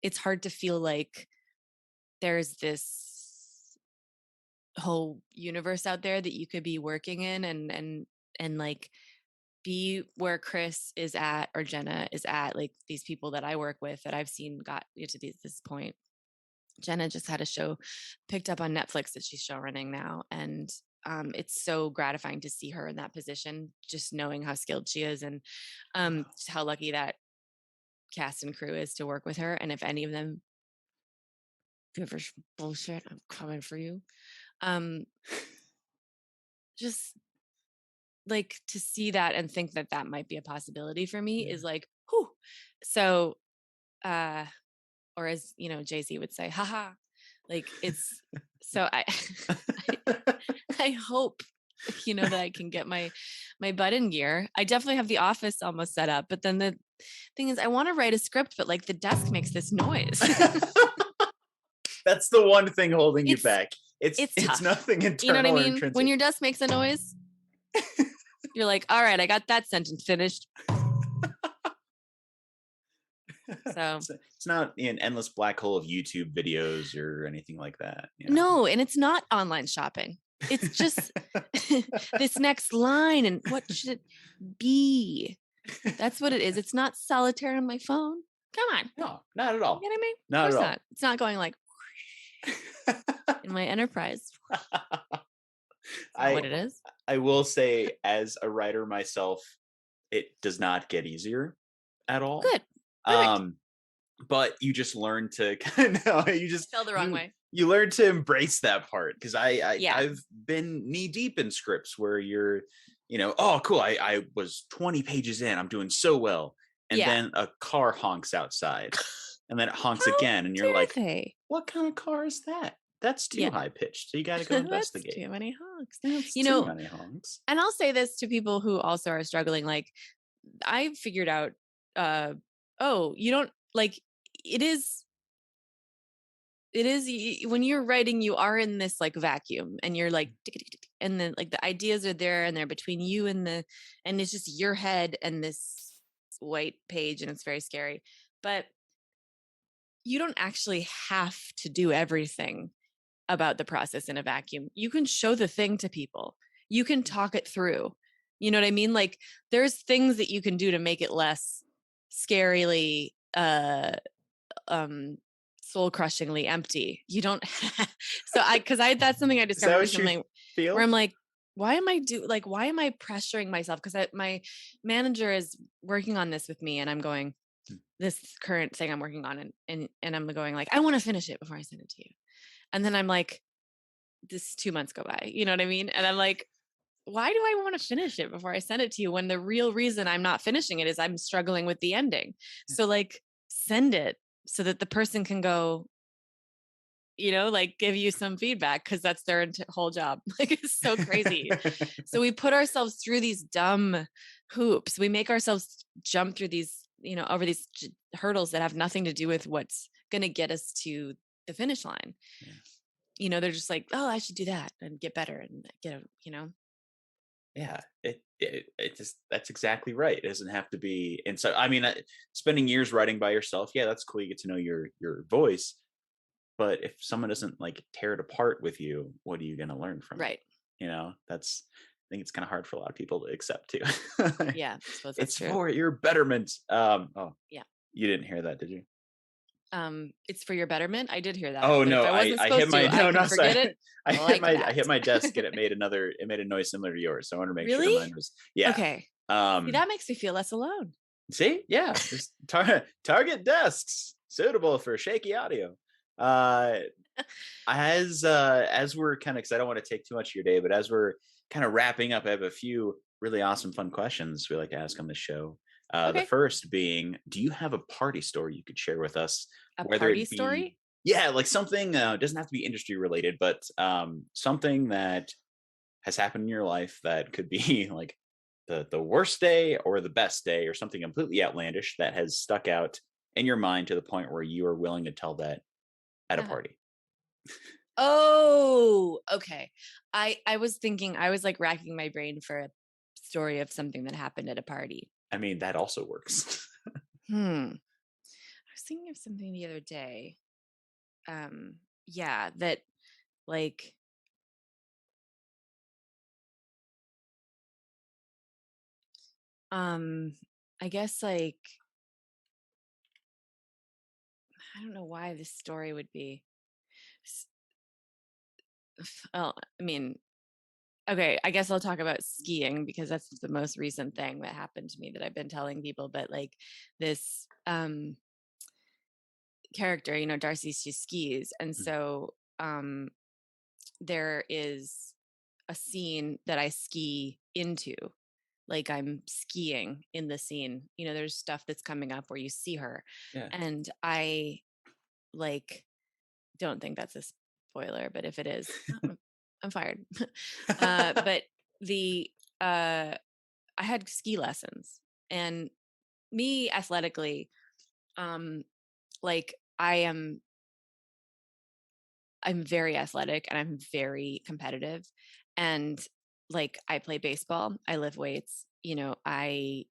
it's hard to feel like there's this whole universe out there that you could be working in and like be where Chris is at or Jenna is at, like these people that I work with that I've seen got to this point. Jenna just had a show picked up on Netflix that she's show running now, and it's so gratifying to see her in that position, just knowing how skilled she is and just how lucky that cast and crew is to work with her. And if any of them give her bullshit, I'm coming for you. Just like to see that and think that that might be a possibility for me is like, whew. So, or as Jay-Z would say, haha, like it's, so I hope, that I can get my butt in gear. I definitely have the office almost set up, but then the thing is I want to write a script, but like the desk makes this noise. That's the one thing holding you back. It's nothing internal. You know what I mean? Intrinsic. When your desk makes a noise, you're like, all right, I got that sentence finished. So it's not an endless black hole of YouTube videos or anything like that. No, and it's not online shopping. It's just this next line and what should it be? That's what it is. It's not solitaire on my phone. Come on. No, not at all. You know what I mean? Not at all. Not. It's not going like in my enterprise. What it is. I will say, as a writer myself, it does not get easier at all. Good. But you just learn to you just fell the wrong way. You learn to embrace that part, because I've been knee deep in scripts where you're, oh cool, I was 20 pages in, I'm doing so well, and then a car honks outside, and then it honks again, and you're like, what kind of car is that? That's too high pitched. So you got to go investigate. Too many honks. Too many honks. And I'll say this to people who also are struggling. Like, I figured out, you don't like it is when you're writing, you are in this like vacuum, and you're like, and then like the ideas are there, and they're between you and it's just your head and this white page, and it's very scary. But you don't actually have to do everything about the process in a vacuum. You can show the thing to people. You can talk it through. You know what I mean? Like there's things that you can do to make it less scarily soul crushingly empty. You don't have, so that's something I Is that discovered what you recently where feel? I'm like, why am I pressuring myself? Because my manager is working on this with me and I'm going, this current thing I'm working on and I'm going like, I want to finish it before I send it to you. And then I'm like, this 2 months go by, you know what I mean? And I'm like, why do I want to finish it before I send it to you when the real reason I'm not finishing it is I'm struggling with the ending? So like send it so that the person can go, like give you some feedback because that's their whole job. Like it's so crazy. So we put ourselves through these dumb hoops. We make ourselves jump through these, over these hurdles that have nothing to do with what's going to get us to the finish line. Yeah. They're just like, oh, I should do that and get better and Yeah, it just, that's exactly right. It doesn't have to be. And so, I mean, spending years writing by yourself, yeah, that's cool. You get to know your voice. But if someone doesn't like tear it apart with you, what are you going to learn from right. it? That's, I think it's kind of hard for a lot of people to accept too. Yeah, I suppose that's It's true. for your betterment. Oh, yeah. You didn't hear that, did you? It's for your betterment. I did hear that. Oh but no, if I wasn't I hit supposed my to, I no can no forget sorry. it. I hit my desk and it made a noise similar to yours. So I want to make sure Really? mine was Okay. See, that makes me feel less alone. See, yeah, just target desks suitable for shaky audio. As we're kind of, because I don't want to take too much of your day, but as we're kind of wrapping up, I have a few really awesome, fun questions we like to ask on the show. Okay. The first being, do you have a party story you could share with us? A Whether party it be, story? yeah, like something doesn't have to be industry related, but something that has happened in your life that could be like the worst day or the best day or something completely outlandish that has stuck out in your mind to the point where you are willing to tell that at a party. Oh, okay. I was thinking, I was like racking my brain for a story of something that happened at a party. I mean, that also works. I was thinking of something the other day. Yeah, that like I guess like I don't know why this story would be well, I mean, okay, I guess I'll talk about skiing because that's the most recent thing that happened to me that I've been telling people. But like this character, Darcy, she skis. And so there is a scene that I ski into. Like I'm skiing in the scene. There's stuff that's coming up where you see her. Yeah. And I like don't think that's a spoiler, but if it is, I'm fired. But I had ski lessons and me athletically, like I'm very athletic and I'm very competitive. And like I play baseball, I lift weights, I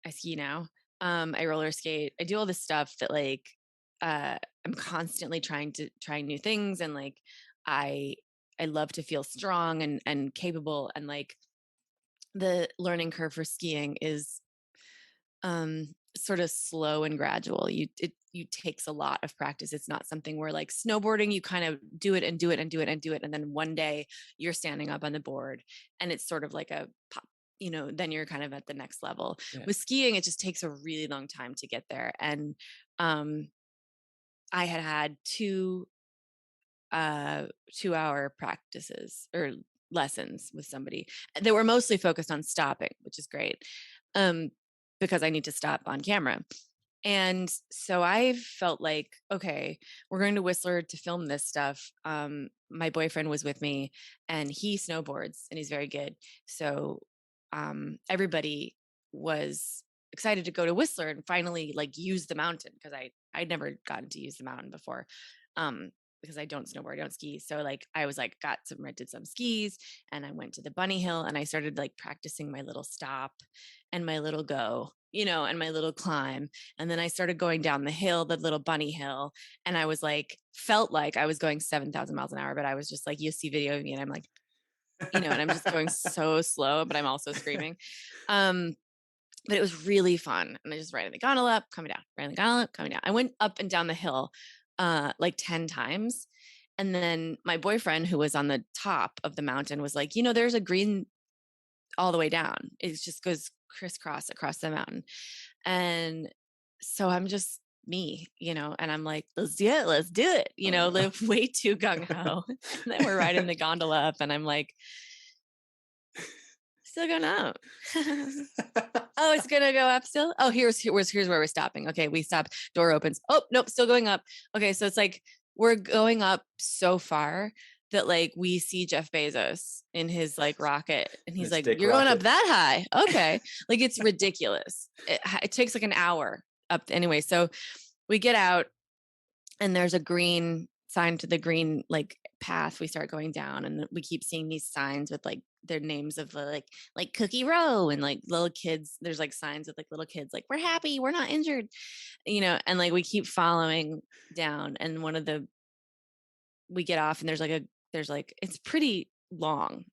ski now. I roller skate. I do all this stuff that like I'm constantly trying new things and like I love to feel strong and capable and like the learning curve for skiing is sort of slow and gradual. You takes a lot of practice. It's not something where like snowboarding you kind of do it and do it and do it and do it and then one day you're standing up on the board and it's sort of like a pop, then you're kind of at the next level. Yeah. With skiing it just takes a really long time to get there. And I had 2-hour practices or lessons with somebody that were mostly focused on stopping, which is great. Because I need to stop on camera. And so I felt like, okay, we're going to Whistler to film this stuff. My boyfriend was with me and he snowboards and he's very good. So everybody was excited to go to Whistler and finally like use the mountain because I'd never gotten to use the mountain before. because I don't snowboard, I don't ski. So like I was like rented some skis, and I went to the bunny hill, and I started like practicing my little stop and my little go, and my little climb. And then I started going down the hill, the little bunny hill, and I was like, felt like I was going 7,000 miles an hour, but I was just like, you see video of me and I'm like, and I'm just going so slow, but I'm also screaming. But it was really fun. And I just ran the gondola up, coming down, ran the gondola up, coming down. I went up and down the hill like 10 times. And then my boyfriend, who was on the top of the mountain, was like, there's a green all the way down. It just goes crisscross across the mountain. And so I'm just me, and I'm like, let's do it, live way too gung-ho. And then we're riding the gondola up, and I'm like, still going up. Oh, it's gonna go up still. Oh, here's where we're stopping. Okay, we stop. Door opens. Oh, nope, still going up. Okay, so it's like we're going up so far that like we see Jeff Bezos in his like rocket, and he's like, "You're going up that high?" Okay, like it's ridiculous. It takes like an hour up anyway. So we get out, and there's a green sign to the green like path. We start going down, and we keep seeing these signs with like their names of the like Cookie Row, and like little kids. There's like signs with like little kids like, we're happy, we're not injured, and like we keep following down, and we get off, and there's like it's pretty long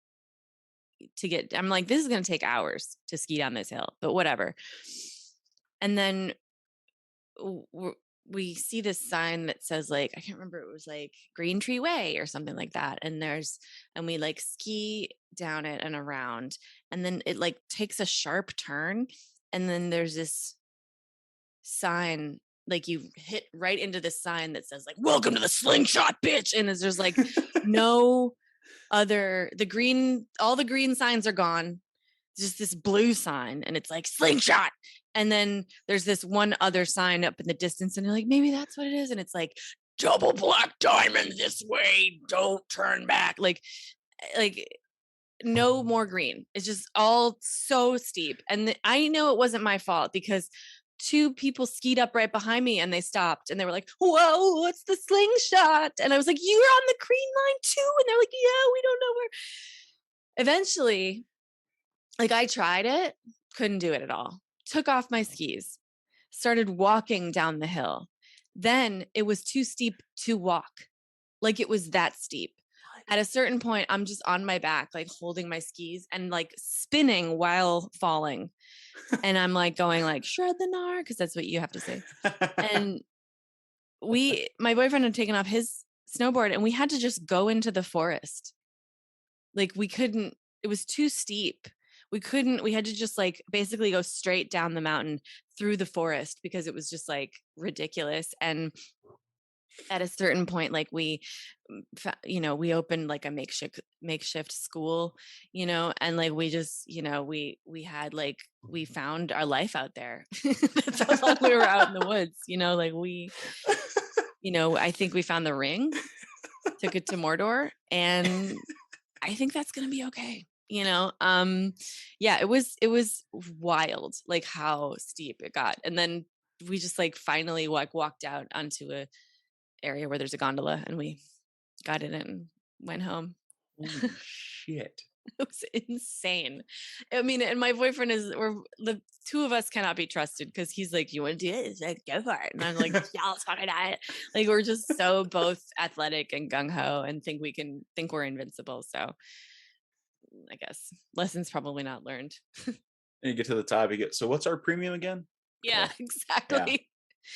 to get. I'm like, this is going to take hours to ski down this hill, but whatever. And then we see this sign that says like, I can't remember, it was like Green Tree Way or something like that. And we like ski down it and around, and then it like takes a sharp turn. And then there's this sign, like you hit right into this sign that says like, welcome to the slingshot, bitch. And there's like no other, all the green signs are gone. Just this blue sign, and it's like slingshot. And then there's this one other sign up in the distance, and you're like, maybe that's what it is. And it's like, double black diamond this way, don't turn back. Like no more green. It's just all so steep. And I know it wasn't my fault, because two people skied up right behind me, and they stopped, and they were like, whoa, what's the slingshot? And I was like, you're on the green line too? And they're like, yeah, we don't know where. Eventually, like I tried it, couldn't do it at all. Took off my skis, started walking down the hill. Then it was too steep to walk. Like it was that steep. At a certain point, I'm just on my back, like holding my skis and like spinning while falling. And I'm like going like, shred the gnar, because that's what you have to say. And my boyfriend had taken off his snowboard, and we had to just go into the forest. Like we couldn't, it was too steep. We had to just like basically go straight down the mountain through the forest, because it was just like ridiculous. And at a certain point, like we opened like a makeshift school, and like we just, we had like, we found our life out there. That's how long we were out in the woods, like I think we found the ring, took it to Mordor, and I think that's going to be okay. Yeah, it was wild, like how steep it got. And then we just like finally like walked out onto a area where there's a gondola, and we got in it and went home. Holy shit. It was insane. I mean, and my boyfriend the two of us cannot be trusted, because he's like, you want to do it? He's like, go for it. And I'm like, yeah, let's fucking do it. Like we're just so both athletic and gung-ho, and think we're invincible. So I guess lessons probably not learned. And you get to the top, so what's our premium again? Yeah, exactly.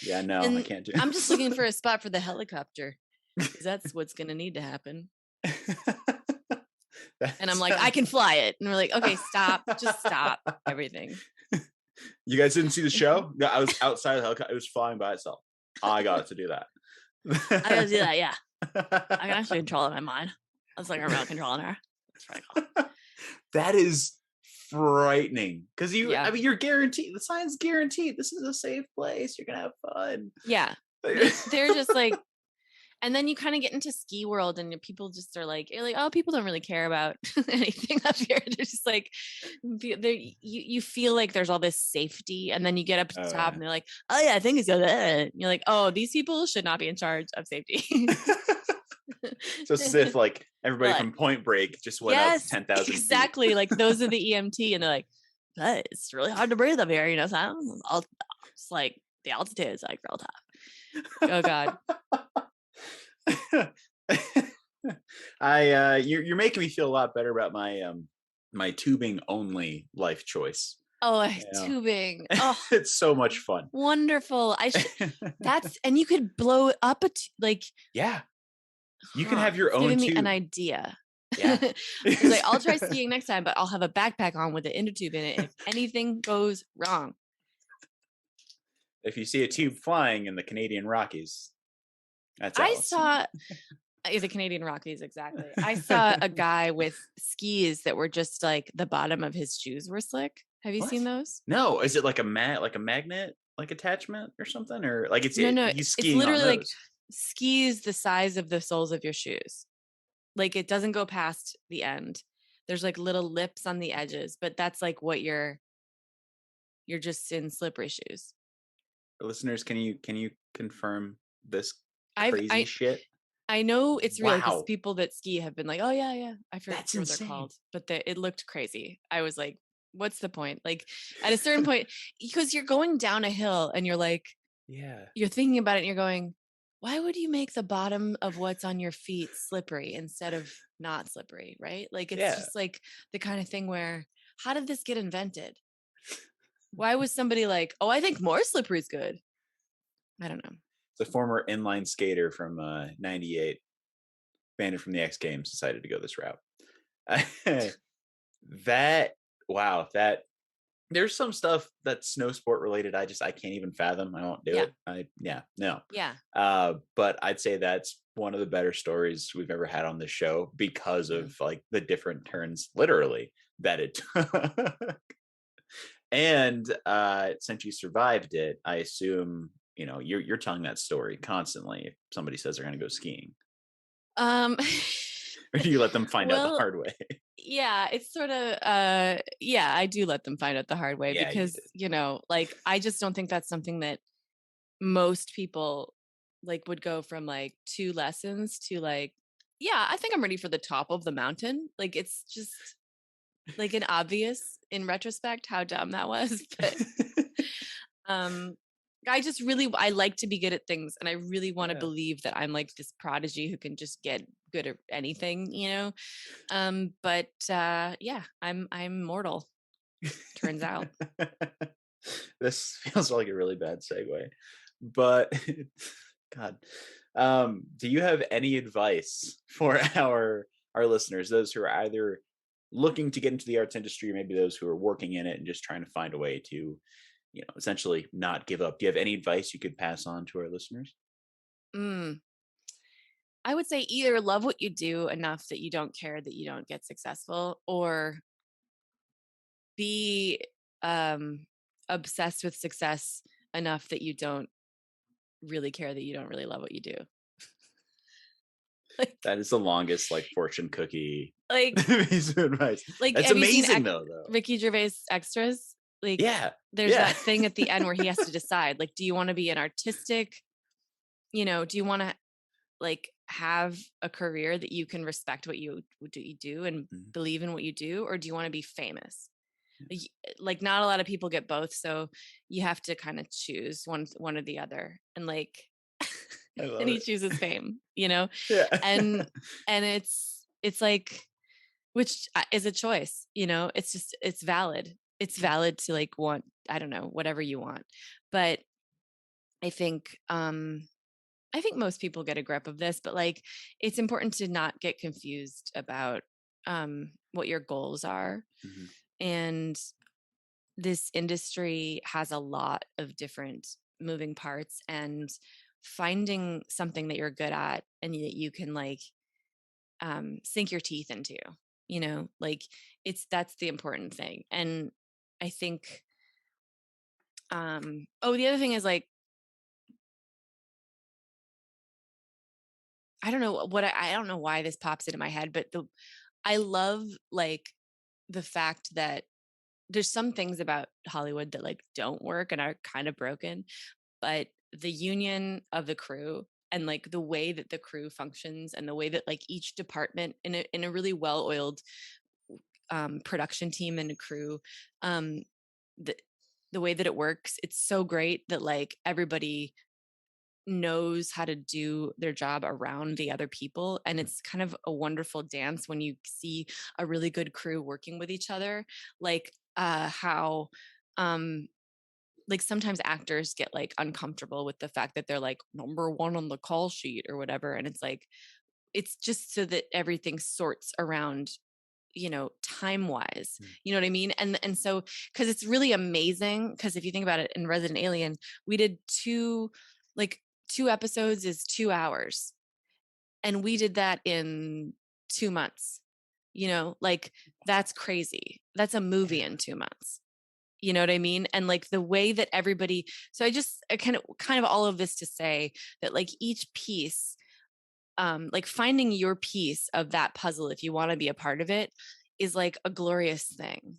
Yeah, no, I can't do it. I'm just looking for a spot for the helicopter, because that's what's going to need to happen. And I'm like, I can fly it. And we're like, okay, just stop everything. You guys didn't see the show? No, I was outside the helicopter. It was flying by itself. I got it to do that. I got to do that, yeah. I can actually control it in my mind. I was like, I'm remote controlling her. That's pretty cool. That is frightening, because I mean, you're guaranteed, the sign's guaranteed, this is a safe place, you're gonna have fun. Yeah. They're just like, and then you kind of get into ski world, and people just are like, you're like, oh, people don't really care about anything up here. They're just like, you feel like there's all this safety, and then you get up to the top, and they're like, oh yeah, I think it's good. And you're like, oh, these people should not be in charge of safety. So it's as if like everybody Like, from Point Break just went up yes, 10,000 feet. exactly. Like those are the EMT, and they're like, but it's really hard to breathe up here, you know. So it's like the altitude is like real tough. Oh God. You're making me feel a lot better about my tubing only life choice. Oh, You know? tubing. Oh, It's so much fun. wonderful. And you could blow it up like, Yeah. You can have your it's own giving me tube. an idea. Yeah. I was like, I'll try skiing next time, but I'll have a backpack on with an inner tube in it if anything goes wrong. If you see a tube flying in the Canadian Rockies, that's I Alice. saw the Canadian Rockies, exactly. I saw a guy with skis that were just like the bottom of his shoes were slick. Have you What? seen those? No, is it like a magnet like attachment or something, or like No, he's it's skiing on literally like those? skis the size of the soles of your shoes. Like it doesn't go past the end. There's like little lips on the edges, but that's like what you're just in slippery shoes. Listeners, can you confirm this I've crazy shit? I know it's real because Wow. people that ski have been like, oh yeah, I forget That's what insane. they're called, but it looked crazy. I was like, what's the point? Like at a certain point, because you're going down a hill and you're like, Yeah. you're thinking about it and you're going, why would you make the bottom of what's on your feet slippery instead of not slippery, right? Like it's just like the kind of thing where, how did this get invented? Why was somebody like, oh, I think more slippery is good? I don't know. The former inline skater from '98, banned from the X Games, decided to go this route. That there's some stuff that's snow sport related. I can't even fathom. I won't do it. No. Yeah. But I'd say that's one of the better stories we've ever had on this show because of like the different turns, literally, that it took. And since you survived it, I assume you're telling that story constantly if somebody says they're going to go skiing. Or do you let them find out the hard way? Yeah, it's sort of I do let them find out the hard way because like I just don't think that's something that most people like would go from like 2 lessons to like, yeah, I think I'm ready for the top of the mountain. Like it's just like an obvious in retrospect how dumb that was, but I like to be good at things, and I really want to believe that I'm like this prodigy who can just get good at anything, but I'm mortal, turns out. This feels like a really bad segue, but God, do you have any advice for our listeners, those who are either looking to get into the arts industry, or maybe those who are working in it and just trying to find a way to essentially not give up? Do you have any advice you could pass on to our listeners? I would say either love what you do enough that you don't care that you don't get successful, or be obsessed with success enough that you don't really care that you don't really love what you do. Like, that is the longest like fortune cookie piece of advice. Like, that's amazing though. Ricky Gervais extras. Like, there's that thing at the end where he has to decide, like, do you want to be an artistic, do you want to like have a career that you can respect what you do and believe in what you do, or do you want to be famous? Like not a lot of people get both, so you have to kind of choose one or the other, and like and he chooses fame, and it's like, which is a choice, it's valid to like want, I don't know, whatever you want. But I think most people get a grip of this, but like it's important to not get confused about what your goals are. And this industry has a lot of different moving parts, and finding something that you're good at and that you can like sink your teeth into, like that's the important thing. And I think the other thing is like, I don't know what I don't know why this pops into my head, but I love like the fact that there's some things about Hollywood that like don't work and are kind of broken, but the union of the crew and like the way that the crew functions and the way that like each department in a really well-oiled production team and a crew, the the way that it works, it's so great that like everybody knows how to do their job around the other people, and it's kind of a wonderful dance when you see a really good crew working with each other, like how like sometimes actors get like uncomfortable with the fact that they're like number one on the call sheet or whatever, and it's like it's just so that everything sorts around, you know, time wise, you know what I mean? And so because it's really amazing, because if you think about it, in Resident Alien we did two episodes is 2 hours, and we did that in 2 months, you know, like that's crazy. That's a movie in 2 months. You know what I mean? And like the way that everybody, so I kind of all of this to say that like each piece, like finding your piece of that puzzle, if you want to be a part of it, is like a glorious thing,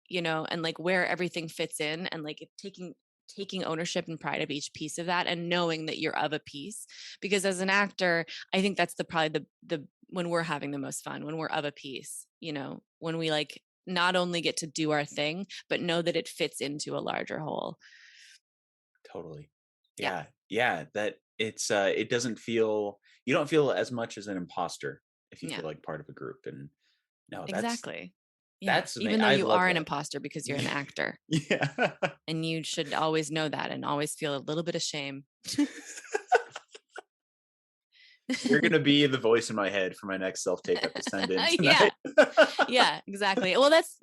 you know, and like where everything fits in, and like taking ownership and pride of each piece of that, and knowing that you're of a piece. Because as an actor, I think that's probably the when we're having the most fun, when we're of a piece, you know, when we like not only get to do our thing, but know that it fits into a larger whole. Totally. Yeah, Yeah. That it's it doesn't feel, you don't feel as much as an imposter if you yeah, feel like part of a group. And no, exactly. Yeah, that's even though I you love are an that. imposter because you're an actor, Yeah. and you should always know that and always feel a little bit of shame. You're gonna be the voice in my head for my next self-tape at the send-in Yeah, tonight. yeah, exactly. Well, that's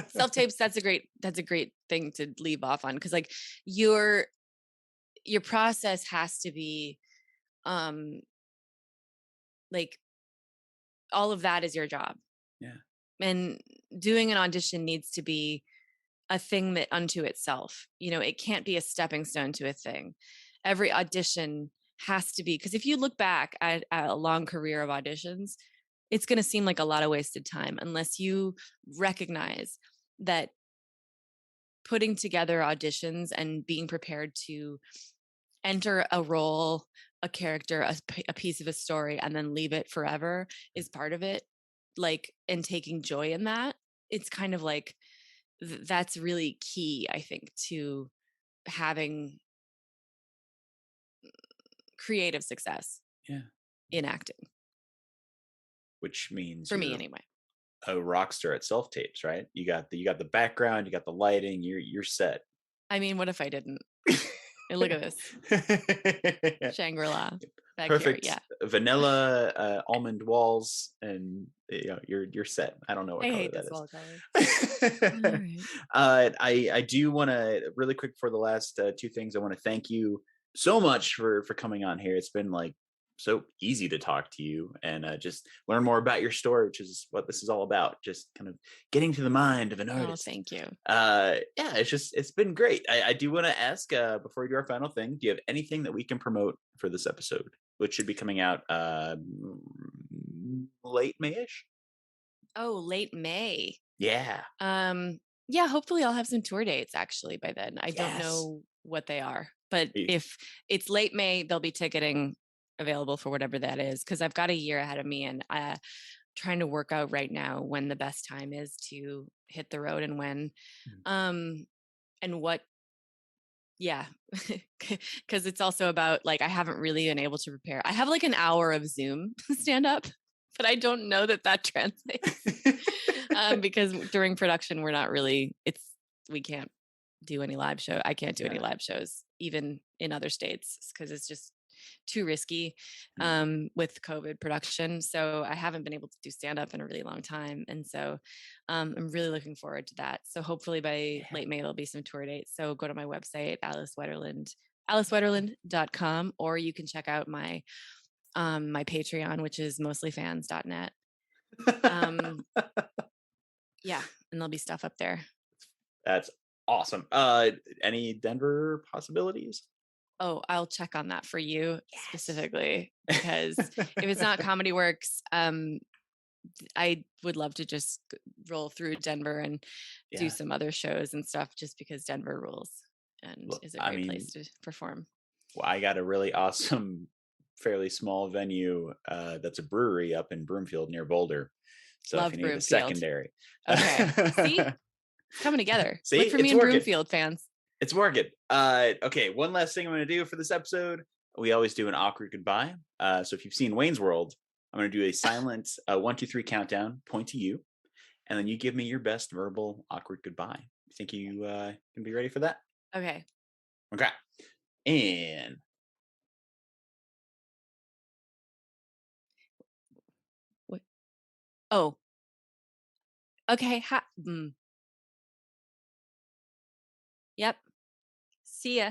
self-tapes. That's a great thing to leave off on, because like your process has to be um like all of that is your job, Yeah. and doing an audition needs to be a thing that unto itself, you know, it can't be a stepping stone to a thing. Every audition has to be, because if you look back at a long career of auditions, it's going to seem like a lot of wasted time unless you recognize that putting together auditions and being prepared to enter a role, a character, a piece of a story, and then leave it forever is part of it. Like, and taking joy in that, it's kind of like that's really key, I think, to having creative success Yeah. in acting, Which means for me you're anyway. a rock star at self-tapes, right? You got the background, you got the lighting, you're set. I mean, what if I didn't? Hey, look at this Shangri-La back here. Perfect Yeah. vanilla almond walls, and you know, you're set. I don't know what I color hate that this is. wall color. All right. I do want to really quick for the last two things. I want to thank you so much for coming on here. It's been like so easy to talk to you and just learn more about your story, which is what this is all about. Just kind of getting to the mind of an Oh, artist. thank you. Yeah, it's been great. I do want to ask before we do our final thing, do you have anything that we can promote for this episode, which should be coming out late Mayish? Oh, late May. Yeah. Yeah, hopefully I'll have some tour dates actually by then. I don't Yes. know what they are, but You- if it's late May, there'll be ticketing available for whatever that is, because I've got a year ahead of me, and trying to work out right now when the best time is to hit the road, and when and what, yeah, because it's also about like I haven't really been able to prepare. I have like an hour of Zoom stand up, but I don't know that that translates. Because during production we're not really, we can't do any live show. I can't do any Yeah. live shows even in other states, because it's just too risky Mm. with COVID production. So I haven't been able to do stand up in a really long time, and so I'm really looking forward to that. So hopefully by late May there'll be some tour dates. So go to my website, AliceWetterlund.com, or you can check out my my Patreon, which is mostlyfans.net. Yeah, and there'll be stuff up there. That's awesome. Any Denver possibilities? Oh, I'll check on that for you Yes. specifically, because if it's not Comedy Works, I would love to just roll through Denver and do Yeah. some other shows and stuff, just because Denver rules and Look, is a I great mean, place to perform. well, I got a really awesome fairly small venue that's a brewery up in Broomfield near Boulder. So if Love you need a Broomfield. secondary, Okay. See? It's coming together. see, Look for me it's in working. Broomfield, fans. It's working. Okay, one last thing I'm going to do for this episode. We always do an awkward goodbye. So if you've seen Wayne's World, I'm going to do a silent 1, 2, 3 countdown. Point to you, and then you give me your best verbal awkward goodbye. You think you can be ready for that? Okay. Okay. And What? Oh. Okay. Yep. See ya.